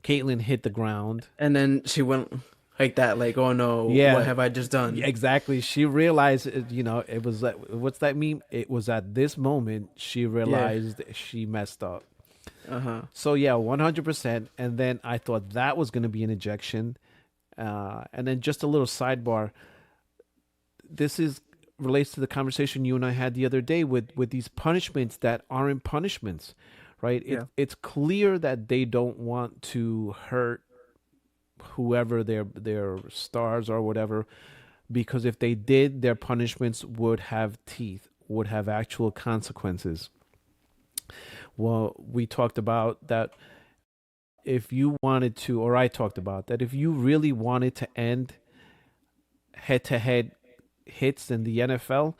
Caitlyn hit the ground. And then she went like that, like, oh no, what Yeah, have I just done? exactly. She realized, it was like, what's that meme? It was at this moment she Yeah. realized she messed up. Uh-huh. So yeah, 100%. And then I thought that was going to be an ejection. And then just a little sidebar. This is relates to the conversation you and I had the other day with these punishments that aren't punishments, right? Yeah. It's clear that they don't want to hurt whoever their stars or whatever, because if they did, their punishments would have teeth, would have actual consequences. Well, we talked about that if you wanted to, or I talked about that if you really wanted to end head to head hits in the NFL,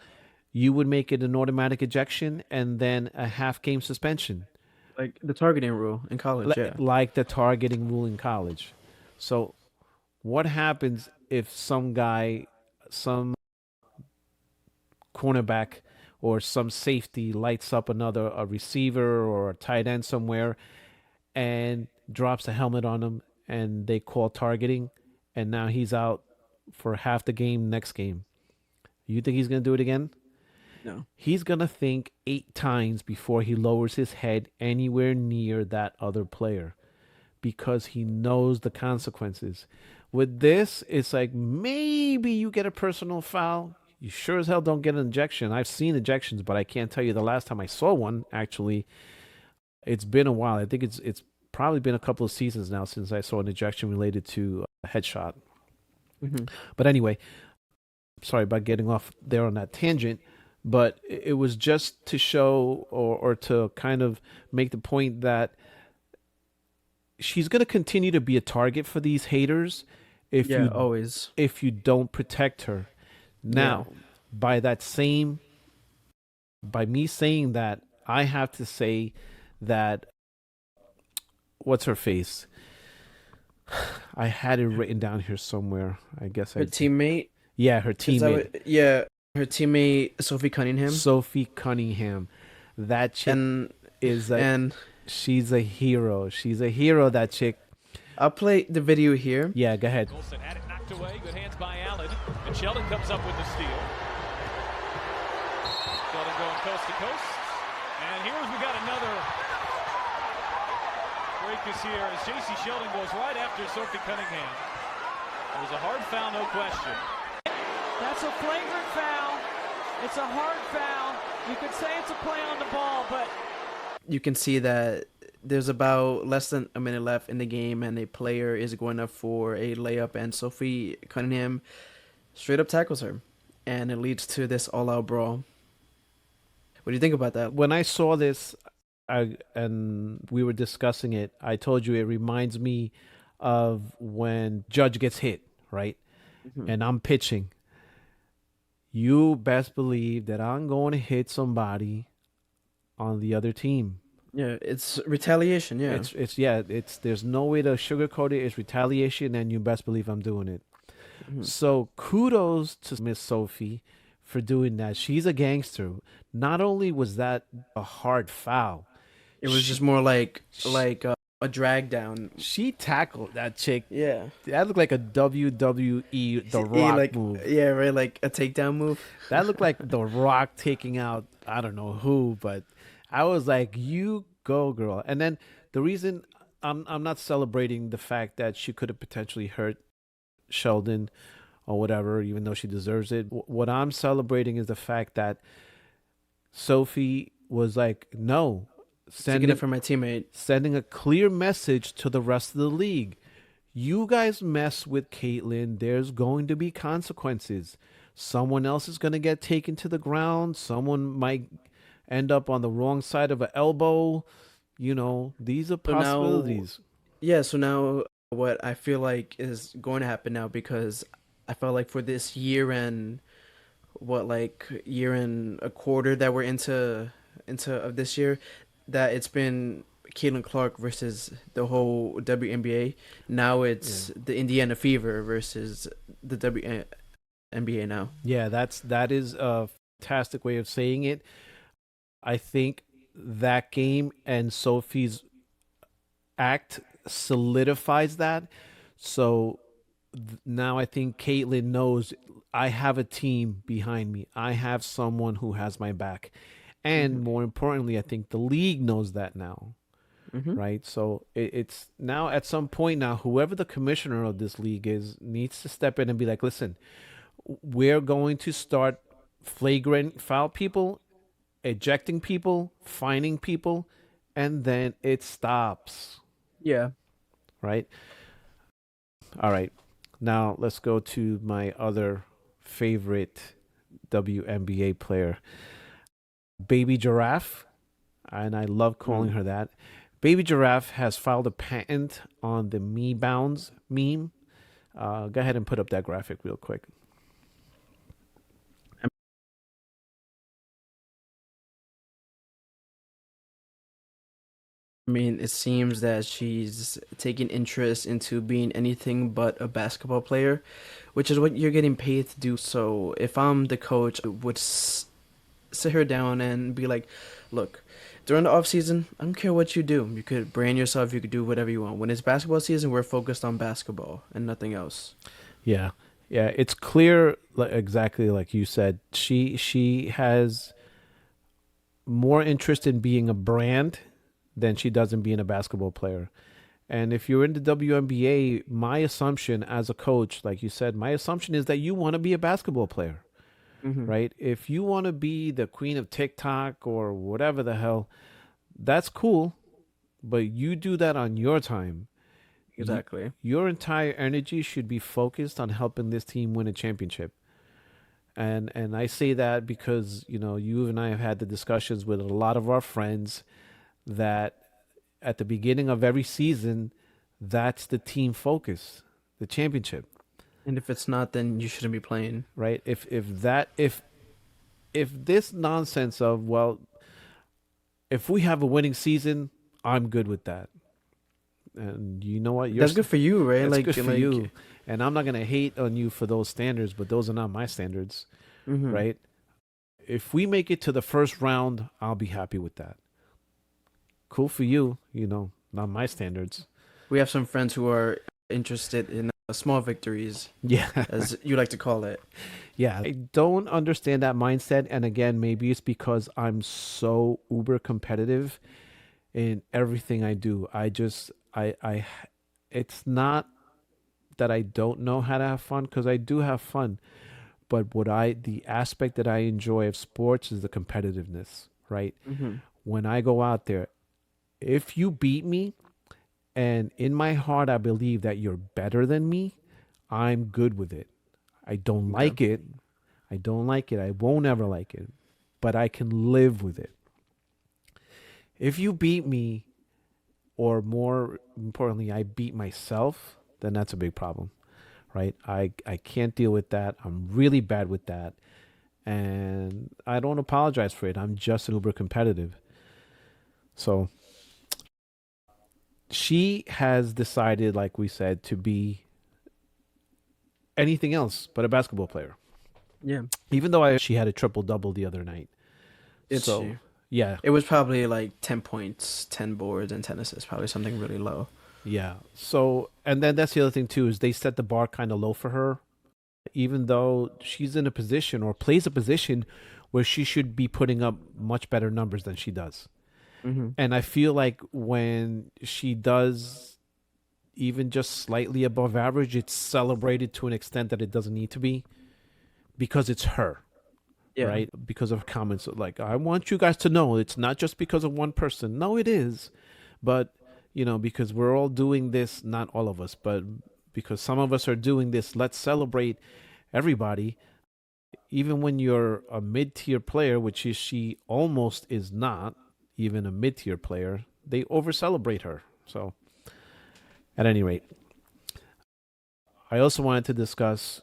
you would make it an automatic ejection and then a half game suspension, Like the targeting rule in college, yeah. like the targeting rule in college. So, what happens if some cornerback or some safety lights up a receiver or a tight end somewhere and drops a helmet on him and they call targeting and now he's out for half the game next game? You think he's going to do it again? No. He's going to think 8 times before he lowers his head anywhere near that other player because he knows the consequences. With this, it's like maybe you get a personal foul. You sure as hell don't get an ejection. I've seen ejections, but I can't tell you the last time I saw one. Actually, it's been a while. I think it's probably been a couple of seasons now since I saw an ejection related to a headshot. Hmm. But anyway, sorry about getting off there on that tangent, but it was just to show or to kind of make the point that she's going to continue to be a target for these haters if Yeah, you always. if you don't protect her. Yeah. Now, by that same by me saying that, I have to say that what's her face? I had it written down here somewhere. I guess Her teammate. Yeah, her Is that teammate, yeah, her teammate Sophie Cunningham. Sophie Cunningham. That chick and is a and she's a hero. She's a hero, that chick. I'll play the video here. Yeah, go ahead. Wilson had it knocked away. Good hands by Allen. And Sheldon comes up with the steal. Sheldon going coast to coast. And here's we got another break is here as J.C. Sheldon goes right after Sophie Cunningham. It was a hard foul, no question. That's a flagrant foul. It's a hard foul. You could say it's a play on the ball, but You can see that there's about less than a minute left in the game, and a player is going up for a layup, and Sophie Cunningham straight up tackles her, and it leads to this all-out brawl. What do you think about that? When I saw this, and we were discussing it, I told you it reminds me of when Judge gets hit, right? And I'm pitching. You best believe that I'm going to hit somebody on the other team. Yeah, it's retaliation. Yeah, It's there's no way to sugarcoat it. It's retaliation, and you best believe I'm doing it. So kudos to Miss Sophie for doing that. She's a gangster. Not only was that a hard foul, it was just more like a drag down. she tackled that chick. Yeah, That looked like a WWE The Rock like, move. Yeah, right, like a takedown move. That looked like The Rock taking out I don't know who, but I was like, "You go, girl!" And then the reason I'm not celebrating the fact that she could have potentially hurt Sheldon or whatever, even though she deserves it. What I'm celebrating is the fact that Sophie was like, "No," Taking it from my teammate. sending a clear message to the rest of the league. You guys mess with Caitlyn, there's going to be consequences. Someone else is going to get taken to the ground. Someone might end up on the wrong side of an elbow. You know, these are So now- possibilities. Yeah, so now what I feel like is going to happen now, because I felt like for this year and year and a quarter that we're into of this year, that it's been Caitlin Clark versus the whole WNBA. Now it's the Indiana Fever versus the WNBA now. Yeah, that is a fantastic way of saying it. I think that game and Sophie's act solidifies that. So now I think Caitlyn knows I have a team behind me. I have someone who has my back. And more importantly, I think the league knows that now. Right? So it's now at some point now, whoever the commissioner of this league is needs to step in and be like, listen, we're going to start flagrant foul people, ejecting people, fining people, and then it stops. Yeah. Right? All right. Now let's go to my other favorite WNBA player, Baby Giraffe. And I love calling her that. Baby Giraffe has filed a patent on the Me Bounds meme. Go ahead and put up that graphic real quick. I mean, it seems that she's taking interest into being anything but a basketball player, which is what you're getting paid to do. So if I'm the coach, I would sit her down and be like, look, during the off season, I don't care what you do. You could brand yourself. You could do whatever you want. When it's basketball season, we're focused on basketball and nothing else. Yeah. Yeah. It's clear, exactly like you said. She has more interest in being a brand than she does in being a basketball player. And if you're in the WNBA, my assumption as a coach, like you said, my assumption is that you want to be a basketball player. Right? If you want to be the queen of TikTok or whatever the hell, that's cool, but you do that on your time. Exactly. Your entire energy should be focused on helping this team win a championship. And I say that because, you know, you and I have had the discussions with a lot of our friends that at the beginning of every season, that's the team focus, the championship. And if it's not, then you shouldn't be playing. Right? If this nonsense of, well, if we have a winning season, I'm good with that. And you know what? That's good for you, right? That's Like, good for like, you. And I'm not gonna hate on you for those standards, but those are not my standards, right? If we make it to the first round, I'll be happy with that. Cool for you, not my standards. We have some friends who are interested in small victories, Yeah. as you like to call it. Yeah. I don't understand that mindset. And again, maybe it's because I'm so uber competitive in everything I do. It's not that I don't know how to have fun, because I do have fun. But the aspect that I enjoy of sports is the competitiveness, right? When I go out there, if you beat me, and in my heart, I believe that you're better than me, I'm good with it. I don't like it. I don't like it. I won't ever like it, but I can live with it. If you beat me, or more importantly, I beat myself, then that's a big problem, right? I can't deal with that. I'm really bad with that. And I don't apologize for it. I'm just an uber competitive. So she has decided, like we said, to be anything else but a basketball player. Yeah. Even though she had a triple-double the other night. Yeah. It was probably like 10 points, 10 boards, and 10 assists. Probably something really low. Yeah. So, and then that's the other thing too, is they set the bar kind of low for her, even though she's in a position or plays a position where she should be putting up much better numbers than she does. And I feel like when she does even just slightly above average, it's celebrated to an extent that it doesn't need to be, because it's her. Yeah. Right? Because of comments like, I want you guys to know it's not just because of one person. No, it is. But, because we're all doing this, not all of us, but because some of us are doing this, let's celebrate everybody. Even when you're a mid-tier player, which is she almost is not even a mid-tier player, they over-celebrate her. So, at any rate, I also wanted to discuss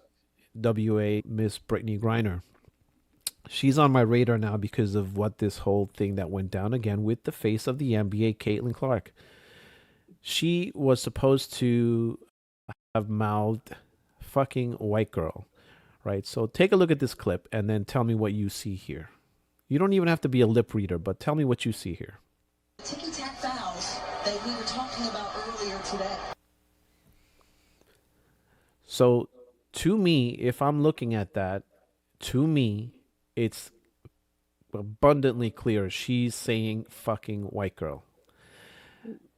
WA Miss Brittany Griner. She's on my radar now because of what this whole thing that went down again with the face of the NBA, Caitlin Clark. She was supposed to have mouthed fucking white girl, right? So take a look at this clip and then tell me what you see here. You don't even have to be a lip reader, but tell me what you see here. Ticky-tack fouls that we were talking about earlier today. So to me, if I'm looking at that, to me, it's abundantly clear she's saying fucking white girl.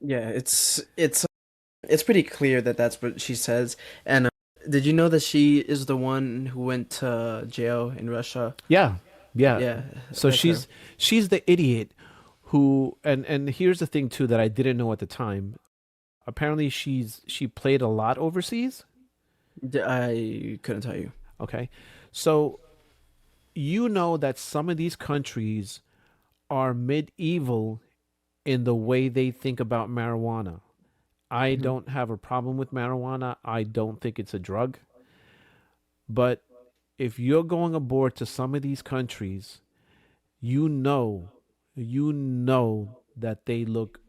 Yeah, it's pretty clear that that's what she says. And did you know that she is the one who went to jail in Russia? Yeah. So she's she's the idiot who, and here's the thing too that I didn't know at the time. Apparently she played a lot overseas. I couldn't tell you. Okay. So that some of these countries are medieval in the way they think about marijuana. I don't have a problem with marijuana. I don't think it's a drug. But if you're going aboard to some of these countries, you know that they look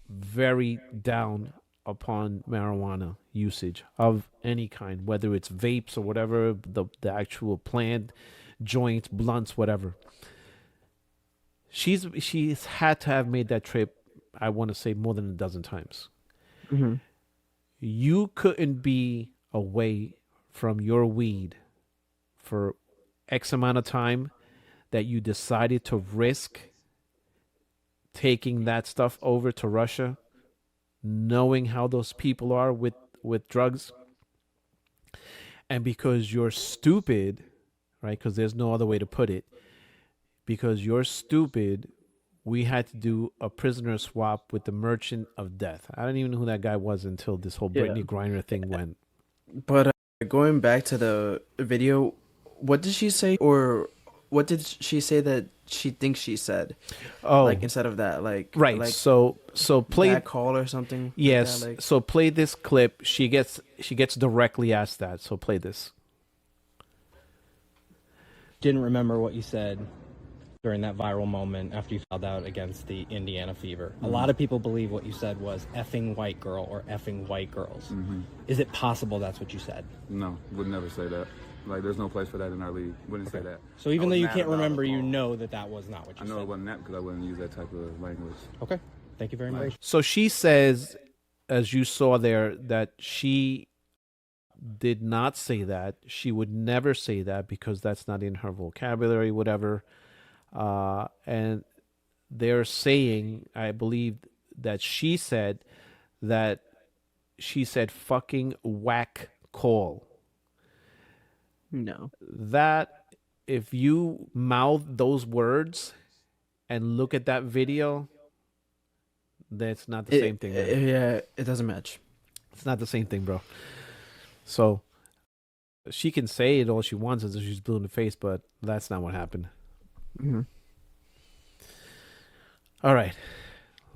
very down upon marijuana usage of any kind, whether it's vapes or whatever, the actual plant, joints, blunts, whatever. She's had to have made that trip, I want to say, more than a dozen times. You couldn't be away from your weed for X amount of time that you decided to risk taking that stuff over to Russia, knowing how those people are with drugs. And because you're stupid, right? Because there's no other way to put it. Because you're stupid, we had to do a prisoner swap with the Merchant of Death. I don't even know who that guy was until this whole Brittany Griner thing went. But going back to the video, what did she say, or what did she say that she thinks she said? Oh, like instead of that, like right. Like so play that call or something. Yes. Like that, so play this clip. She gets directly asked that. So play this. Didn't remember what you said. during that viral moment after you fouled out against the Indiana Fever. A lot of people believe what you said was effing white girl or effing white girls. Is it possible that's what you said? No, would never say that. Like, there's no place for that in our league. Wouldn't say that. So even though you can't remember, you know that was not what you said. I know it wasn't that because I wouldn't use that type of language. Okay. Thank you very much. So she says, as you saw there, that she did not say that. She would never say that because that's not in her vocabulary, whatever. And they're saying, I believe that she said fucking whack call. No. That, if you mouth those words and look at that video, that's not the same thing. Yeah, it doesn't match. It's not the same thing, bro. So she can say it all she wants as if she's blue in the face, but that's not what happened. Mm-hmm. All right.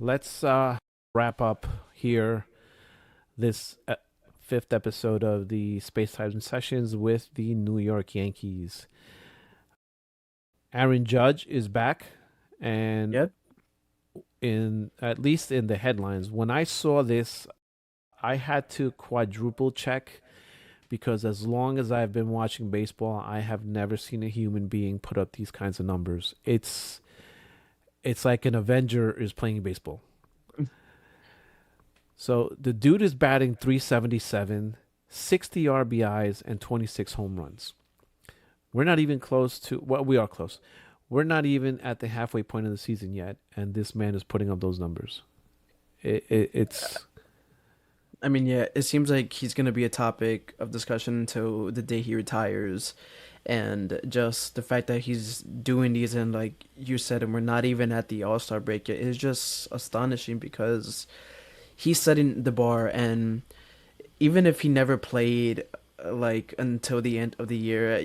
Let's wrap up here this fifth episode of the Spacetime Sessions with the New York Yankees. Aaron Judge is back, and Yep. at least in the headlines, when I saw this, I had to quadruple check, because as long as I've been watching baseball, I have never seen a human being put up these kinds of numbers. It's like an Avenger is playing baseball. So the dude is batting .377, 60 RBIs, and 26 home runs. We're not even close to, well, we are close. We're not even at the halfway point of the season yet, and this man is putting up those numbers. It's... I mean, yeah, it seems like he's going to be a topic of discussion until the day he retires. And just the fact that he's doing these, and like you said, and we're not even at the All-Star break yet, is just astonishing because he's setting the bar. And even if he never played like until the end of the year,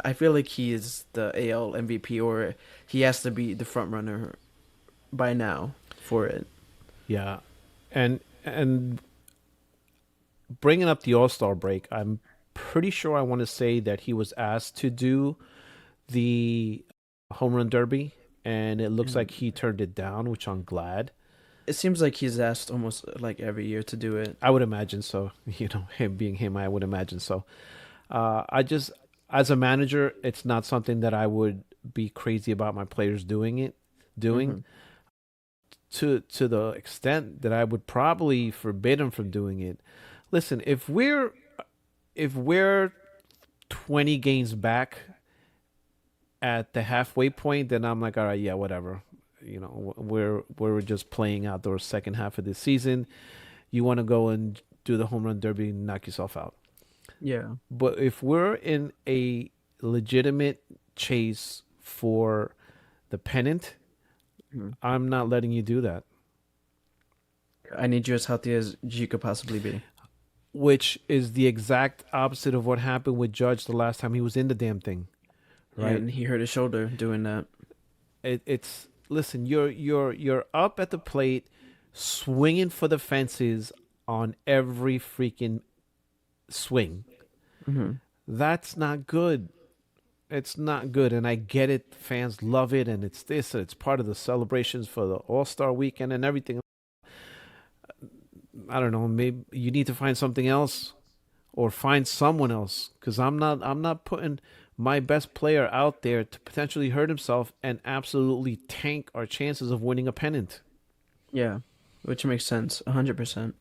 I feel like he is the AL MVP, or he has to be the front runner by now for it. Yeah. And bringing up the All-Star break, I'm pretty sure I want to say that he was asked to do the home run derby, and it looks like he turned it down, which I'm glad. It seems like he's asked almost like every year to do it. I would imagine so. Him being him, I would imagine so. I just, as a manager, it's not something that I would be crazy about my players doing. To the extent that I would probably forbid them from doing it. Listen, if we're 20 games back at the halfway point, then I'm like, all right, yeah, whatever. We're just playing out the second half of this season. You want to go and do the home run derby and knock yourself out. Yeah. But if we're in a legitimate chase for the pennant, I'm not letting you do that. I need you as healthy as you could possibly be. Which is the exact opposite of what happened with Judge the last time he was in the damn thing, right? And he hurt his shoulder doing that. It's listen, you're up at the plate, swinging for the fences on every freaking swing. That's not good. It's not good, and I get it. Fans love it, and it's part of the celebrations for the All-Star weekend and everything. I don't know, maybe you need to find something else or find someone else, because I'm not putting my best player out there to potentially hurt himself and absolutely tank our chances of winning a pennant. Yeah, which makes sense, 100%.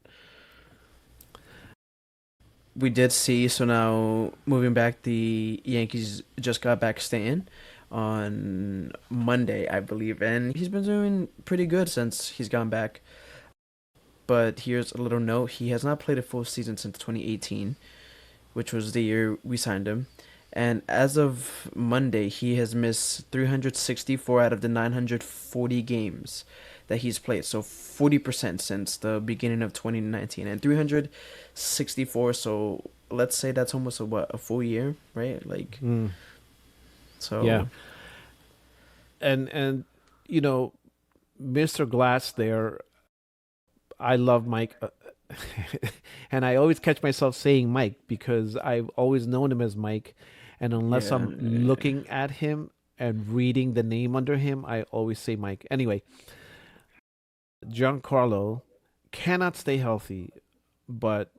We did see, so now moving back, the Yankees just got back Stanton on Monday, I believe, and he's been doing pretty good since he's gone back. But here's a little note. He has not played a full season since 2018, which was the year we signed him. And as of Monday, he has missed 364 out of the 940 games that he's played. So 40% since the beginning of 2019. And 364, so let's say that's almost a full year, right? Like, so. Yeah. And Mr. Glass there, I love Mike, and I always catch myself saying Mike because I've always known him as Mike, and unless I'm looking at him and reading the name under him, I always say Mike. Anyway, Giancarlo cannot stay healthy, but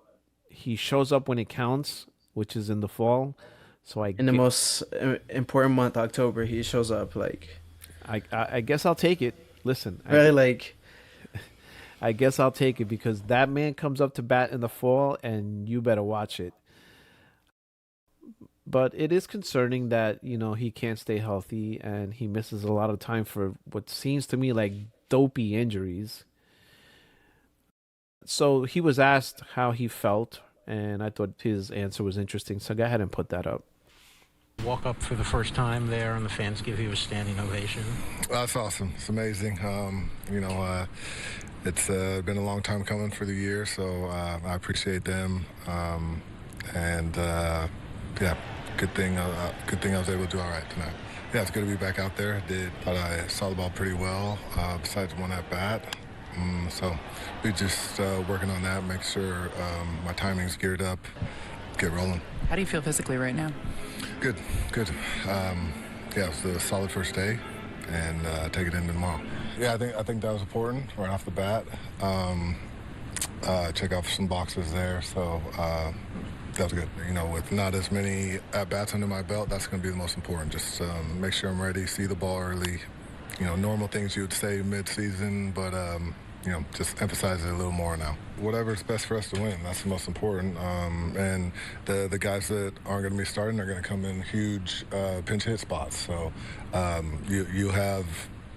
he shows up when it counts, which is in the fall. So in the most important month, October, he shows up. Like, I guess I'll take it. Listen, really, like, I guess I'll take it because that man comes up to bat in the fall, and you better watch it. But it is concerning that, he can't stay healthy and he misses a lot of time for what seems to me like dopey injuries. So he was asked how he felt, and I thought his answer was interesting. So go ahead and put that up. Walk up for the first time there, and the fans give you a standing ovation. That's awesome. It's amazing. It's been a long time coming for the year, so I appreciate them. Good thing I was able to do all right tonight. Yeah, it's good to be back out there. Thought I saw the ball pretty well, besides one at bat. So we just working on that, make sure my timing's geared up, get rolling. How do you feel physically right now? Good. It was a solid first day, and take it into tomorrow. Yeah, I think that was important right off the bat. Check off some boxes there, so that was good. With not as many at-bats under my belt, that's going to be the most important. Just make sure I'm ready, see the ball early. Normal things you would say mid-season, but just emphasize it a little more now. Whatever's best for us to win, that's the most important. And the guys that aren't going to be starting are going to come in huge pinch hit spots. So you have,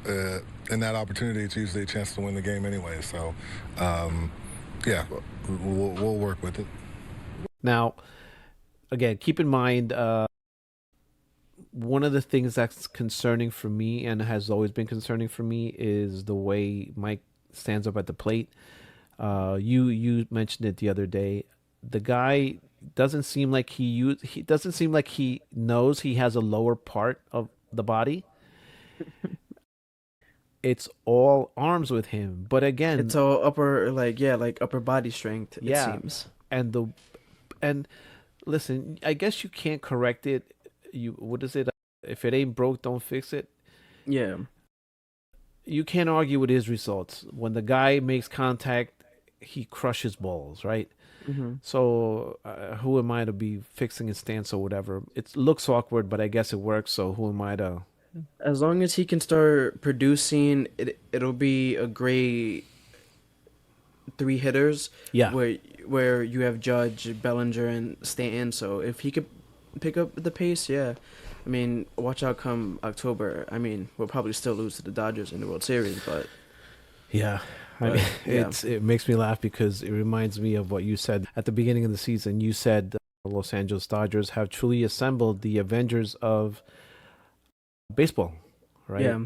in that opportunity, it's usually a chance to win the game anyway. So, we'll work with it. Now, again, keep in mind, one of the things that's concerning for me and has always been concerning for me is the way Mike stands up at the plate. You mentioned it the other day. The guy doesn't seem like he doesn't seem like he knows he has a lower part of the body. It's all arms with him, but again, it's all upper, upper body strength. It seems. And listen, I guess you can't correct it. What is it? If it ain't broke, don't fix it. Yeah. You can't argue with his results. When the guy makes contact, he crushes balls, right? Mm-hmm. So who am I to be fixing his stance or whatever? It looks awkward, but I guess it works. So who am I to? As long as he can start producing, it'll be a great three hitters. Yeah. Where you have Judge, Bellinger, and Stanton. So if he could pick up the pace, yeah. I mean, watch out come October. I mean, we'll probably still lose to the Dodgers in the World Series, but yeah. It makes me laugh because it reminds me of what you said at the beginning of the season. You said the Los Angeles Dodgers have truly assembled the Avengers of baseball, right? Yeah.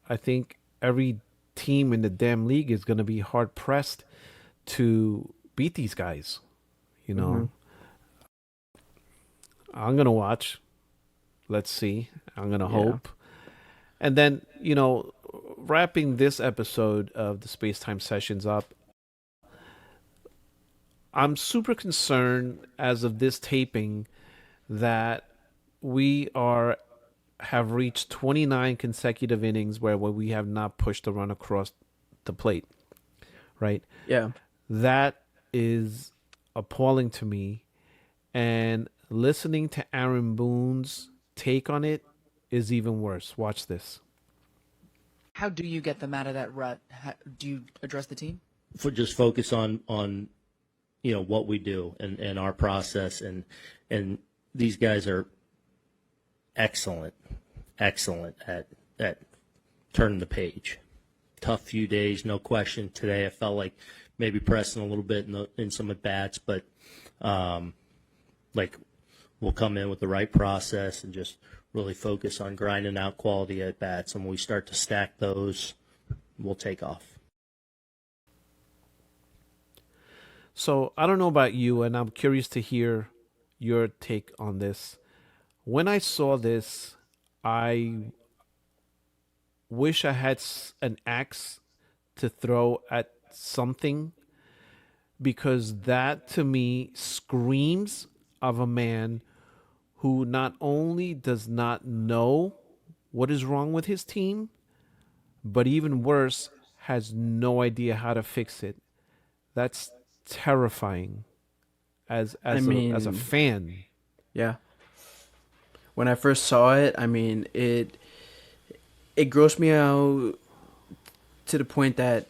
I think every team in the damn league is going to be hard pressed to beat these guys. Mm-hmm. I'm going to watch. Let's see. I'm going to hope. And then, wrapping this episode of the Spacetime Sessions up, I'm super concerned as of this taping that we have reached 29 consecutive innings where we have not pushed a run across the plate, right? Yeah. That is appalling to me. And listening to Aaron Boone's take on it is even worse. Watch this. How do you get them out of that rut? Do you address the team? Just focus on what we do and our process, and these guys are excellent at turning the page. Tough few days, no question. Today I felt like maybe pressing a little bit in some at bats, but we'll come in with the right process and just really focus on grinding out quality at bats. And when we start to stack those, we'll take off. So I don't know about you, and I'm curious to hear your take on this. When I saw this, I wish I had an axe to throw at something, because that to me screams of a man who not only does not know what is wrong with his team, but even worse, has no idea how to fix it. That's terrifying as a fan. Yeah. When I first saw it, I mean, it grossed me out to the point that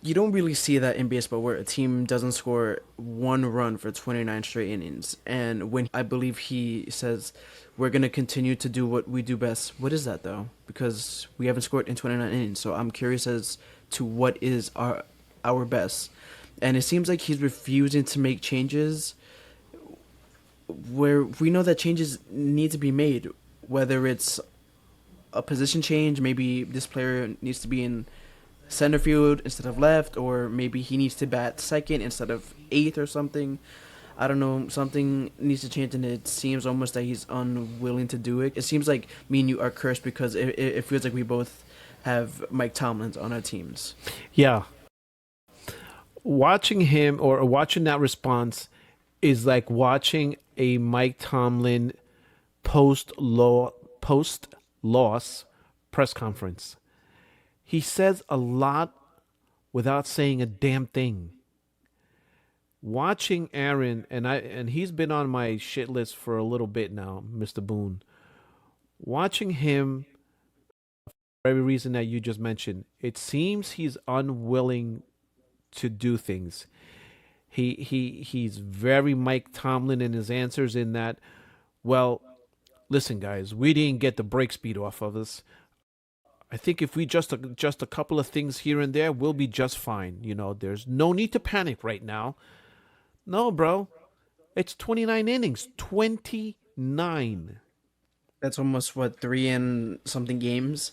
you don't really see that in baseball where a team doesn't score one run for 29 straight innings. And when I believe he says, we're going to continue to do what we do best. What is that, though? Because we haven't scored in 29 innings. So I'm curious as to what is our best. And it seems like he's refusing to make changes where we know that changes need to be made, whether it's a position change, maybe this player needs to be in center field instead of left, or maybe he needs to bat second instead of eighth or something. I don't know, something needs to change, and it seems almost that he's unwilling to do it. It seems like me and you are cursed because it feels like we both have Mike Tomlin on our teams. Yeah. Watching him or watching that response is like watching a Mike Tomlin post-loss press conference. He says a lot without saying a damn thing. Watching Aaron, and he's been on my shit list for a little bit now, Mr. Boone. Watching him, for every reason that you just mentioned, it seems he's unwilling to do things. He's very Mike Tomlin in his answers in that, well, listen, guys, we didn't get the break speed off of us. I think if we just a couple of things here and there, we'll be just fine. You know, there's no need to panic right now. No, bro. It's 29 innings. 29. That's almost, 3 and something games?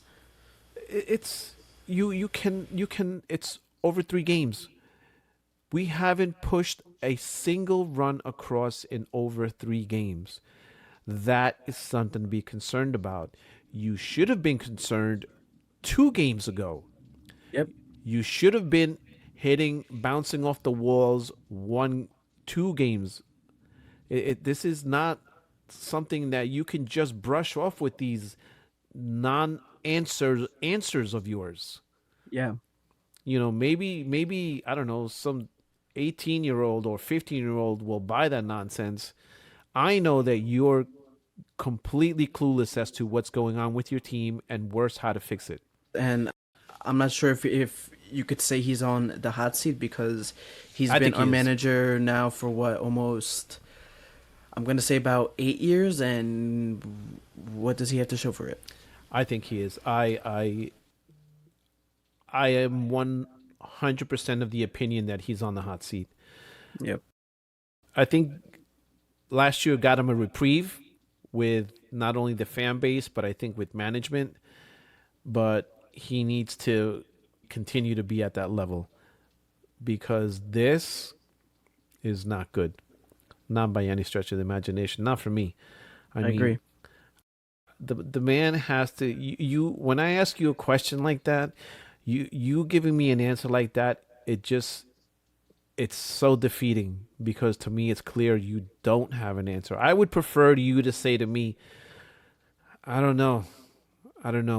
It's you can it's over 3 games. We haven't pushed a single run across in over 3 games. That is something to be concerned about. You should have been concerned 2 games ago. Yep. You should have been bouncing off the walls 2 games. This is not something that you can just brush off with these answers of yours. Yeah. You know, maybe I don't know, some 18-year-old or 15-year-old will buy that nonsense. I know that you're completely clueless as to what's going on with your team and worse, how to fix it. And I'm not sure if you could say he's on the hot seat because he's been our manager now for almost, I'm going to say about 8 years. And what does he have to show for it? I think he is. I am 100% of the opinion that he's on the hot seat. Yep. I think last year got him a reprieve with not only the fan base, but I think with management. But he needs to continue to be at that level because this is not good. Not by any stretch of the imagination. Not for me. I mean, agree. The man has to. You when I ask you a question like that, you giving me an answer like that, it's so defeating because to me it's clear you don't have an answer. I would prefer you to say to me, I don't know.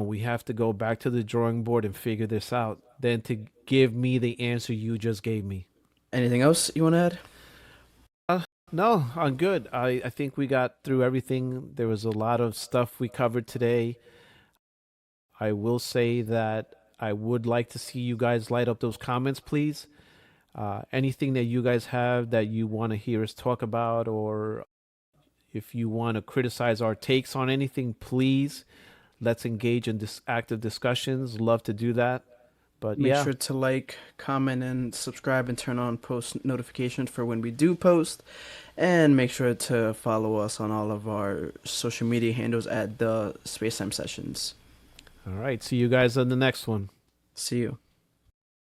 We have to go back to the drawing board and figure this out than to give me the answer you just gave me. Anything else you want to add? No, I'm good. I think we got through everything. There was a lot of stuff we covered today. I will say that I would like to see you guys light up those comments, please. Anything that you guys have that you want to hear us talk about, or if you want to criticize our takes on anything, please. Let's engage in this active discussions. Love to do that. But Make sure to like, comment, and subscribe and turn on post notifications for when we do post. And make sure to follow us on all of our social media handles at the Spacetime Sessions. All right. See you guys on the next one. See you.